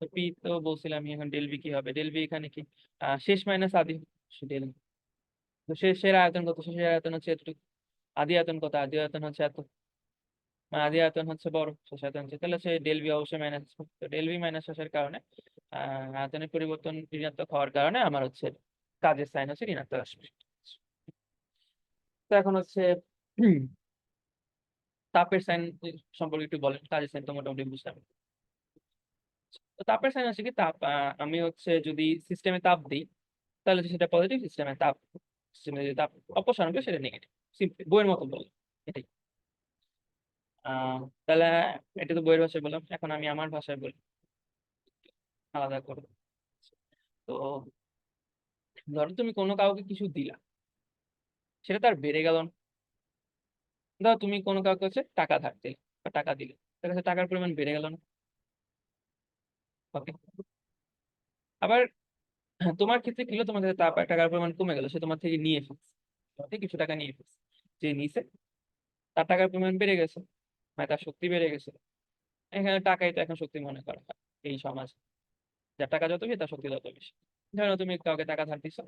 তো পি তো বলছিলাম আমি, এখন ডেল ভি কি হবে, ডেল ভি এখানে কি শেষ মাইনাস আদি, ডেল, তো শেষের আয়তন কত, শেষের আয়তন হচ্ছে এতটুকু, আদি আয়তন কত, আদি আয়তন হচ্ছে এত, আদি আয়তন হচ্ছে বড়, শেষ আয়তন হচ্ছে, তাহলে সে ডেল ভি অবশ্যই মাইনাস। তো ডেল ভি মাইনাস শেষের কারণে আয়তনের পরিবর্তন ঋণাত্মক হওয়ার কারণে আমার হচ্ছে কাজের সাইন হচ্ছে ঋণাত্মক আসবে। তো এখন হচ্ছে তাপের সাইন সম্পর্কে একটু বলেন, কাজের সাইন তো মোটামুটি বুঝলাম। তো তাপের সাইন হচ্ছে কি, তাপ আমি হচ্ছে যদি সিস্টেমে তাপ দিই তাহলে হচ্ছে সেটা পজিটিভ, সিস্টেমে তাপ, সিস্টেমে যদি তাপ অপসারণ করি সেটা নেগেটিভ, সিম্পলি বইয়ের মতো বলে এটাই। তাহলে এটা তো বইয়ের ভাষায় বললাম, এখন আমি আমার ভাষায় বলি আলাদা করে। তো ধরো তুমি কোনো কাউকে কিছু দিলা, সেটা তার বেড়ে গেল না। ধরো তুমি কোনো কাউকে হচ্ছে টাকা ধার দিলে বা টাকা দিলে, তার কাছে টাকার পরিমাণ বেড়ে গেল না। ওকে, আবার তোমার ক্ষেত্রে কি হলো, তোমার কাছে টাকার পরিমাণ কমে গেল, সে তোমার থেকে নিয়ে ফেলছে, তোমার থেকে কিছু টাকা নিয়ে ফেলছে, যে নিছে তার টাকার পরিমাণ বেড়ে গেছে, মানে তার শক্তি বেড়ে গেছে। এখানে টাকাই তো এখন শক্তি মনে করা হয় এই সমাজ, যার টাকা যত বেশি তার শক্তি তত বেশি। ধরো তুমি কাউকে টাকা ধার দিছো,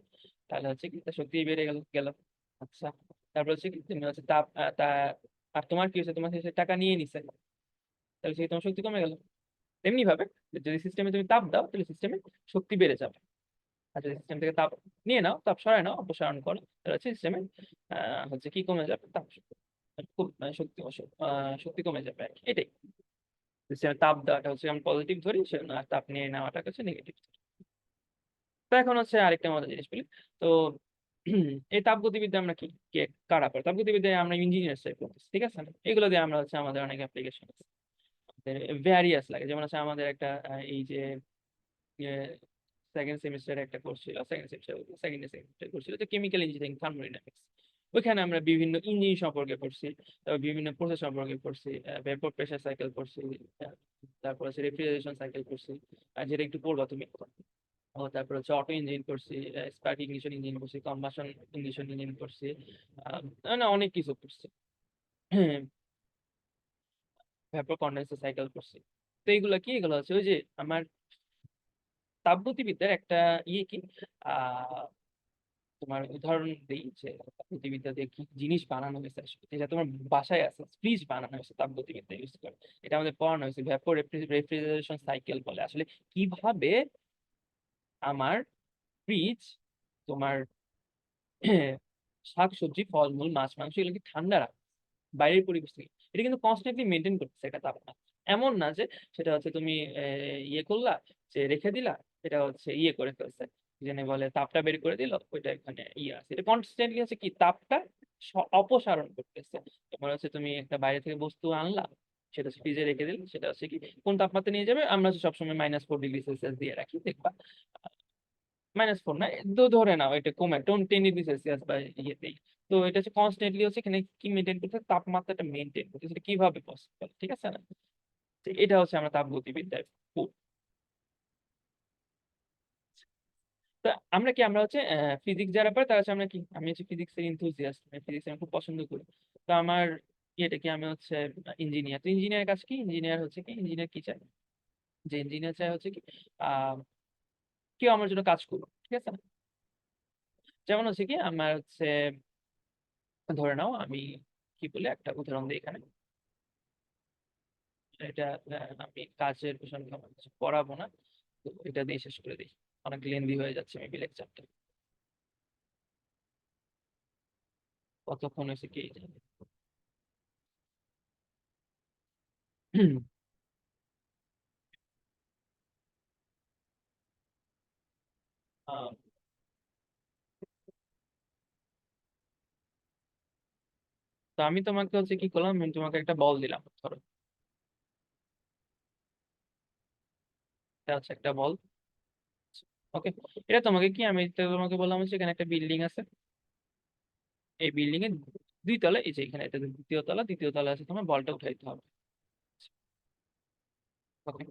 তাহলে হচ্ছে কি তার শক্তি বেড়ে গেল গেল। আচ্ছা, তারপর হচ্ছে কি তুমি হচ্ছে তাপ আর তোমার কি হচ্ছে, তোমার সে টাকা নিয়ে নিছে, তাহলে সে তোমার শক্তি কমে গেল। তেমনি ভাবে যদি সিস্টেমে তুমি তাপ দাও তাহলে সিস্টেমে শক্তি বেড়ে যাবে। আচ্ছা সিস্টেম থেকে তাপ নিয়ে নাও, তাপ সরায় নাও, অপসারণ করো, তাহলে হচ্ছে সিস্টেমে হচ্ছে কি কমে যাবে, তাপ খুব শক্তি শক্তি কমে যাবে আর কি। এটাই সিস্টেমে তাপ দেওয়াটা হচ্ছে আমি পজিটিভ ধরি, আর তাপ নিয়ে নেওয়াটা হচ্ছে নেগেটিভ। তো এখন হচ্ছে আরেকটা মজার জিনিস বলি। তো এই তাপগতিবিদ্যা আমরা কি কে কারা করে? তাপগতিবিদ্যায় আমরা ইঞ্জিনিয়ার্স করতেছি, ঠিক আছে না? এগুলো দিয়ে আমরা হচ্ছে আমাদের অনেক অ্যাপ্লিকেশন আছে, ভ্যারিয়াস লাগে। যেমন হচ্ছে আমাদের একটা এই যে সেকেন্ড সেমিস্টারে একটা কোর্স ছিল, সেকেন্ড সেমিস্টার কোর্স ছিল যে কেমিক্যাল ইঞ্জিনিয়ারিং থার্মোডাইনামিক্স। ওইখানে আমরা বিভিন্ন ইঞ্জিন সম্পর্কে পড়ছি, তারপর বিভিন্ন প্রসেস সম্পর্কে পড়ছি, ভেপর প্রেসার সাইকেল পড়ছি, তারপর হচ্ছে রেফ্রিজারেশন সাইকেল পড়ছি, যেটা একটু পড়বা তুমি। তারপর হচ্ছে অটো ইঞ্জিন করছি, স্পার্ক ইগনিশন ইঞ্জিন করছি, কম্বাসন ইগনিশন ইঞ্জিন করছি, মানে অনেক কিছু করছি। ভেপর কন্ডেন্সার সাইকেল করছি। তো এইগুলা কি, এগুলো হচ্ছে ওই যে আমার তাপগতিবিদ্যার একটা কি আহ তোমার উদাহরণ দিই যে তাপগতিবিদ্যা দিয়ে কি জিনিস বানানো হয়েছে আসলে, যেটা তোমার বাসায় আছে, ফ্রিজ বানানো হয়েছে তাপগতিবিদ্যা ইউজ করে। এটা আমাদের পড়ানো হয়েছে, ভেপর রেফ্রিজারেশন সাইকেল বলে আসলে কিভাবে আমার ফ্রিজ তোমার শাকসবজি, ফলমূল, মাছ, মাংস এগুলোকে ঠান্ডা রাখে বাইরের পরিবেশ থেকে। এটা কিন্তু কনস্ট্যান্টলি মেনটেন করতেছে একটা তাপমাত্রা। এমন না যে সেটা হচ্ছে তুমি ইয়ে করলা, যে রেখে দিলা, এটা হচ্ছে ইয়ে করে ফেলছে, জেনে বলে তাপটা বের করে দিল, ওইটা এখানে ইয়ে আছে। এটা কনস্ট্যান্টলি হচ্ছে কি তাপটা অপসারণ করতেছে। তোমার হচ্ছে তুমি একটা বাইরে থেকে বস্তু আনলা, সেটা ফ্রিজে রেখে দিলে, সেটা হচ্ছে কি কোন তাপমাত্রা নিয়ে যাবে, আমরা হচ্ছে সবসময় -4°C দিয়ে রাখি, দেখবা। -4 না, তো ধরে নাও এটা কমে 10°C বা ইয়েতেই। তো এটা হচ্ছে কনস্ট্যান্টলি হচ্ছে এখানে কি মেনটেন করতে, তাপমাত্রাটা মেনটেন করতে, সেটা কিভাবে পসিবল, ঠিক আছে না? তো এটা হচ্ছে আমরা তাপগতিবিদ্যায় পড়ি। তো আমরা হচ্ছে ফিজিক্স যারা পড়ে তারা হচ্ছে আমরা কি, আমি হচ্ছে ফিজিক্সের ইনথুজিয়াস্ট, ফিজিক্স আমি খুব পছন্দ করি। তো আমার ইয়েটা কি, আমি হচ্ছে ইঞ্জিনিয়ার। তো ইঞ্জিনিয়ার কাজ কি, ইঞ্জিনিয়ার হচ্ছে কি, ইঞ্জিনিয়ার কি চায়, যে ইঞ্জিনিয়ার চায় হচ্ছে কি আহ কেউ আমার জন্য কাজ করুক, ঠিক আছে না? যেমন হচ্ছে কি আমার হচ্ছে ধরে নাও আমি কি বলে একটা উদাহরণ দিই এখানে। এটা আমি কাজের পেছনে আমার কিছু পড়াবো না, তো এটা দিয়ে শেষ করে দিই, অনেক লেন্দি হয়ে যাচ্ছে মেবি লেকচারটা। কতক্ষণ হয়েছে কি জানে। আহ, তো আমি তোমাকে হচ্ছে কি করলাম, আমি তোমাকে একটা বল দিলাম ধরো, এটা হচ্ছে একটা বল। ওকে, এটা তোমাকে কি, আমি তো তোমাকে বললাম হচ্ছে এখানে একটা বিল্ডিং আছে, এই বিল্ডিং এর 2 তলা, এই যে এখানে এটা 2য় তলা, 2য় তলা আছে, তোমার বলটা উঠাইতে হবে। ওকে,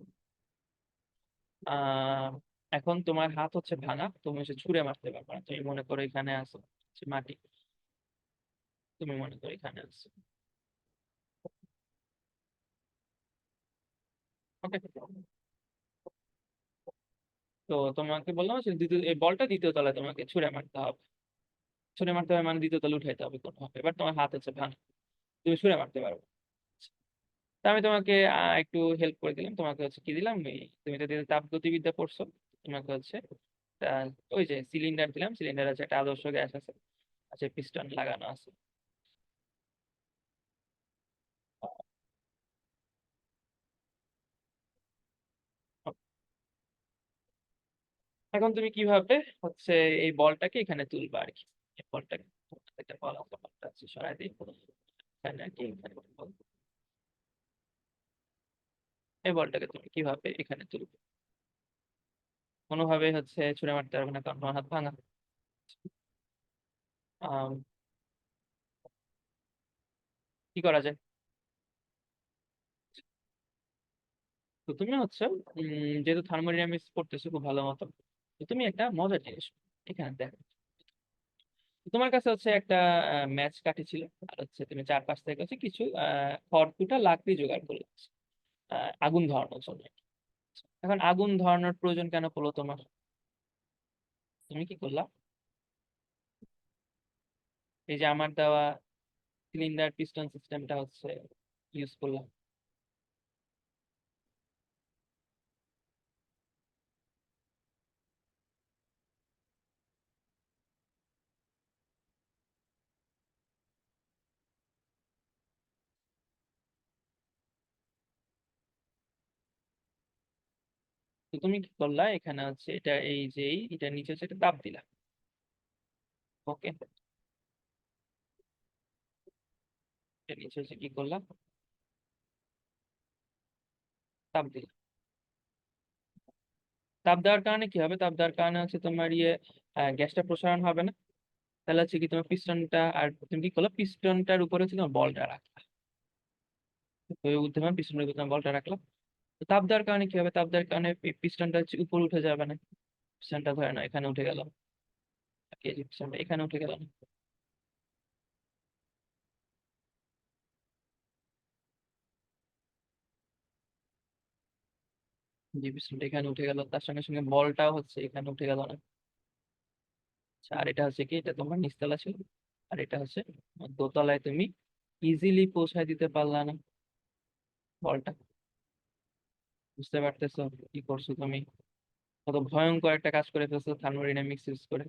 আহ এখন তোমার হাত হচ্ছে ভাঙা, তুমি হচ্ছে ছুঁড়ে মারতে পারবে না। তুমি মনে করো এখানে আছো, হচ্ছে মাটি, তুমি মনে করো এখানে আছো। ওকে, তো তোমাকে বললাম যে এই বলটা 2য় তলায় তোমাকে ছুঁড়ে মারতে হবে। ছুঁড়ে মারতে হবে মানে 2য় তলা উঠাইতে হবে কোনোভাবে। এবার তোমার হাত হচ্ছে ভাঙা, তুমি ছুঁড়ে মারতে পারবে। তা আমি তোমাকে একটু হেল্প করে দিলাম, তোমাকে হচ্ছে কি দিলাম, তুমি তো তাপ গতিবিদ্যা পড়ছো, তোমাকে হচ্ছে আহ, ওই যে সিলিন্ডার দিলাম, সিলিন্ডার আছে, একটা আদর্শ গ্যাস আছে, আছে পিস্টন লাগানো আছে। এখন তুমি কিভাবে হচ্ছে এই বলটাকে এখানে তুলবা আর কি। এই বলটাকে, একটা বল আছে, বলটা আছে সরাই দিই এখানে আর কি, এখানে বল। এই বলটাকে তুমি কিভাবে এখানে তুলবে? কোনোভাবে হচ্ছে ছুঁড়ে মারতে পারবে না, কারণ তোমার হাত ভাঙা। আম, কি করা যায়? তো তুমি হচ্ছে যেহেতু থার্মোডাইনামিক্স পড়তেছো খুব ভালো মতো, তো তুমি একটা মজার জিনিস এখানে দেখো। তোমার কাছে হচ্ছে একটা ম্যাচ কাঠি ছিল, আর হচ্ছে তুমি চারপাশ থেকে হচ্ছে কিছু খড়কুটা লাকড়ি জোগাড় করলে আগুন ধরানোর জন্য। এখন আগুন ধরানোর প্রয়োজন কেন পড়লো তোমার? তুমি কি করলা, এই যে আমার দেওয়া সিলিন্ডার পিস্টন সিস্টেমটা হচ্ছে ইউজ করলাম। তো তুমি কি করলা, এখানে হচ্ছে এটা এই যে এটা নিচে হচ্ছে এটা তাপ দিলা। ওকে, এটা নিচে হচ্ছে কি করলা, তাপ দিলা। তাপ দেওয়ার কারণে কি হবে, তাপ দেওয়ার কারণে হচ্ছে তোমার গ্যাসটা প্রসারণ হবে না। তাহলে হচ্ছে কি তোমার পিস্টনটা, আর তুমি কি করলো, পিস্টনটার উপরে হচ্ছে তোমার বলটা রাখলা। তো উদ্যমান পিস্টনের উপরে তোমার বলটা রাখলা। তো তাপ দেওয়ার কারণে কি হবে, তাপ দেওয়ার কারণে পিস্টনটা হচ্ছে উপরে উঠে যাবে না। পিস্টনটা ধরে না এখানে উঠে গেল, এই যে পিস্টনটা এখানে উঠে গেল না। যে পিস্টনটা এখানে উঠে গেল, তার সঙ্গে সঙ্গে বলটাও হচ্ছে এখানে উঠে গেল না। আচ্ছা, আর এটা হচ্ছে কি, এটা তোমার নিচতলা ছিল, আর এটা হচ্ছে দোতলায় তুমি ইজিলি পৌঁছায় দিতে পারলা না বলটা। বুঝতে পারতেছো কি করছো তুমি, কত ভয়ঙ্কর একটা কাজ করে ফেলছো থার্মোডাইনামিক্স ইউজ করে।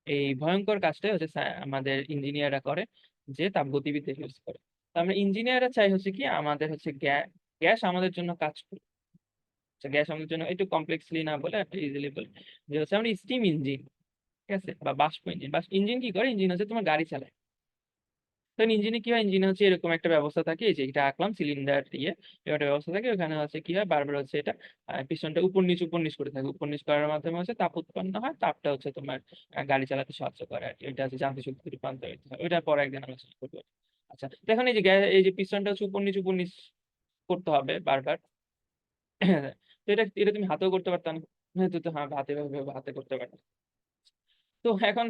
এই ভয়ঙ্কর কাজটাই হচ্ছে আমাদের ইঞ্জিনিয়াররা করে, যে তাপগতিবিদ্যা ইউজ করে। তো আমরা ইঞ্জিনিয়াররা চাই হচ্ছে কি আমাদের হচ্ছে গ্যাস আমাদের জন্য কাজ করে। গ্যাস আমাদের জন্য একটু কমপ্লেক্সলি না বলে একটা ইজিলি বলে, যে হচ্ছে আমরা স্টিম ইঞ্জিন, ঠিক আছে, বা বাষ্প ইঞ্জিন। ইঞ্জিন কি করে, ইঞ্জিন হচ্ছে তোমার গাড়ি চালায়। তো ইঞ্জিনে কি হয়, ইঞ্জিনে হচ্ছে এরকম একটা ব্যবস্থা থাকে, এই যে এটা আঁকলাম সিলিন্ডার দিয়ে, এরকম একটা ব্যবস্থা থাকে। ওখানে হচ্ছে কি হয়, বারবার হচ্ছে এটা পিছনটা উপর নিচ করে থাকে। উপর নিচ করার মাধ্যমে হচ্ছে তাপ উৎপন্ন হয়, তাপটা হচ্ছে তোমার গাড়ি চালাতে সাহায্য করে আর কি। এটা হচ্ছে যান্ত্রিক শক্তি রূপান্তরিত হয়। ওইটা পরে একদিন আলোচনা করবো। আচ্ছা, তো এখন এই যে এই যে পিছনটা হচ্ছে উপর নিচ করতে হবে বারবার। তো এটা এটা তুমি হাতেও করতে পারতাম, তো তো হ্যাঁ, হাতে করতে পারতাম। তো এখন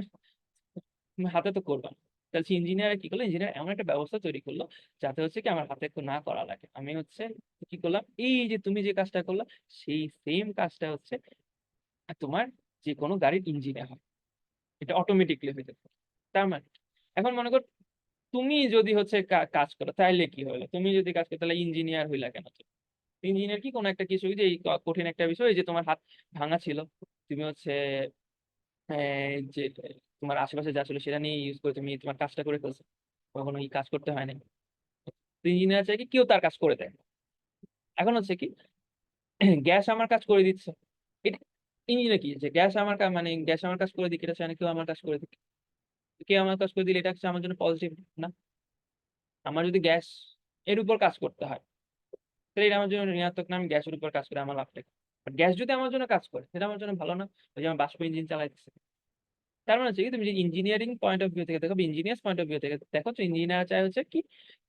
তুমি হাতে তো করবা না। তাহলে ইঞ্জিনিয়ার কি করলো, ইঞ্জিনিয়ার এমন একটা ব্যবস্থা তৈরি করলো যাতে হচ্ছে কি আমার হাতে না করা লাগে। আমি হচ্ছে কি করলাম, এই যে তুমি যে কাজটা করলা, সেই সেম কাজটা হচ্ছে তোমার যে কোনো গাড়ির ইঞ্জিনে হয়। এটা অটোমেটিকলি হয়ে যেত। তার মানে এখন মনে কর, তুমি যদি হচ্ছে কাজ করো, তাহলে কি হলো, তুমি যদি কাজ করো তাহলে ইঞ্জিনিয়ার হইলা কেন? ইঞ্জিনিয়ার কি কোনো একটা কিছু, যে এই কঠিন একটা বিষয়, এই যে তোমার হাত ভাঙা ছিল, তুমি হচ্ছে যে তোমার আশেপাশে যা ছিল সেটা নিয়ে ইউজ করে তুমি তোমার কাজটা করে ফেলছো, কখনো এই কাজ করতে হয় না। ইঞ্জিনিয়ার চাই কি কেউ তার কাজ করে দেয়। এখন হচ্ছে কি, গ্যাস আমার কাজ করে দিচ্ছে, এটা ইঞ্জিনিয়ার কি, যে গ্যাস আমার মানে গ্যাস আমার কাজ করে দিক, এটা চায় না কেউ আমার কাজ করে দিক। কেউ আমার কাজ করে দিলে এটা হচ্ছে আমার জন্য পজিটিভ না। আমার যদি গ্যাস এর উপর কাজ করতে হয়, তাহলে এটা আমার জন্য ঋণাত্মক না। আমি গ্যাসের উপর কাজ করে আমার লাভটা কি? গ্যাস যদি আমার জন্য কাজ করে, সেটা আমার জন্য ভালো না। ওই যে আমার বাষ্প ইঞ্জিন চালাইতেছে। তার মানে হচ্ছে কি, তুমি যে ইঞ্জিনিয়ারিং পয়েন্ট অফ ভিউ থেকে দেখো, ইঞ্জিনিয়ার্স পয়েন্ট অফ ভিউ থেকে দেখো, তো ইঞ্জিনিয়ার চাই হচ্ছে কি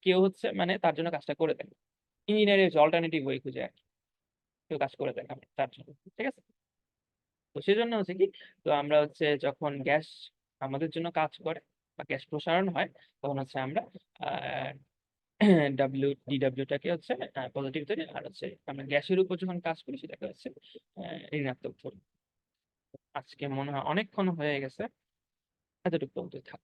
কেউ হচ্ছে মানে তার জন্য কাজটা করে দেয়। ইঞ্জিনিয়ারিং হচ্ছে অল্টারনেটিভ ওয়ে খুঁজে আর কি, কেউ কাজ করে দেয় তার জন্য। ঠিক আছে, তো সেজন্য হচ্ছে কি, তো আমরা হচ্ছে যখন গ্যাস আমাদের জন্য কাজ করে বা গ্যাস প্রসারণ হয়, তখন হচ্ছে আমরা ডাব্লিউটাকে হচ্ছে পজিটিভ ধরি, আর হচ্ছে আমরা গ্যাসের উপর যখন কাজ করি সেটাকে হচ্ছে ঋণাত্মক ধরি। আজকে মনে হয় অনেকক্ষণ হয়ে গেছে, এতটুকু পর্যন্ত থাক।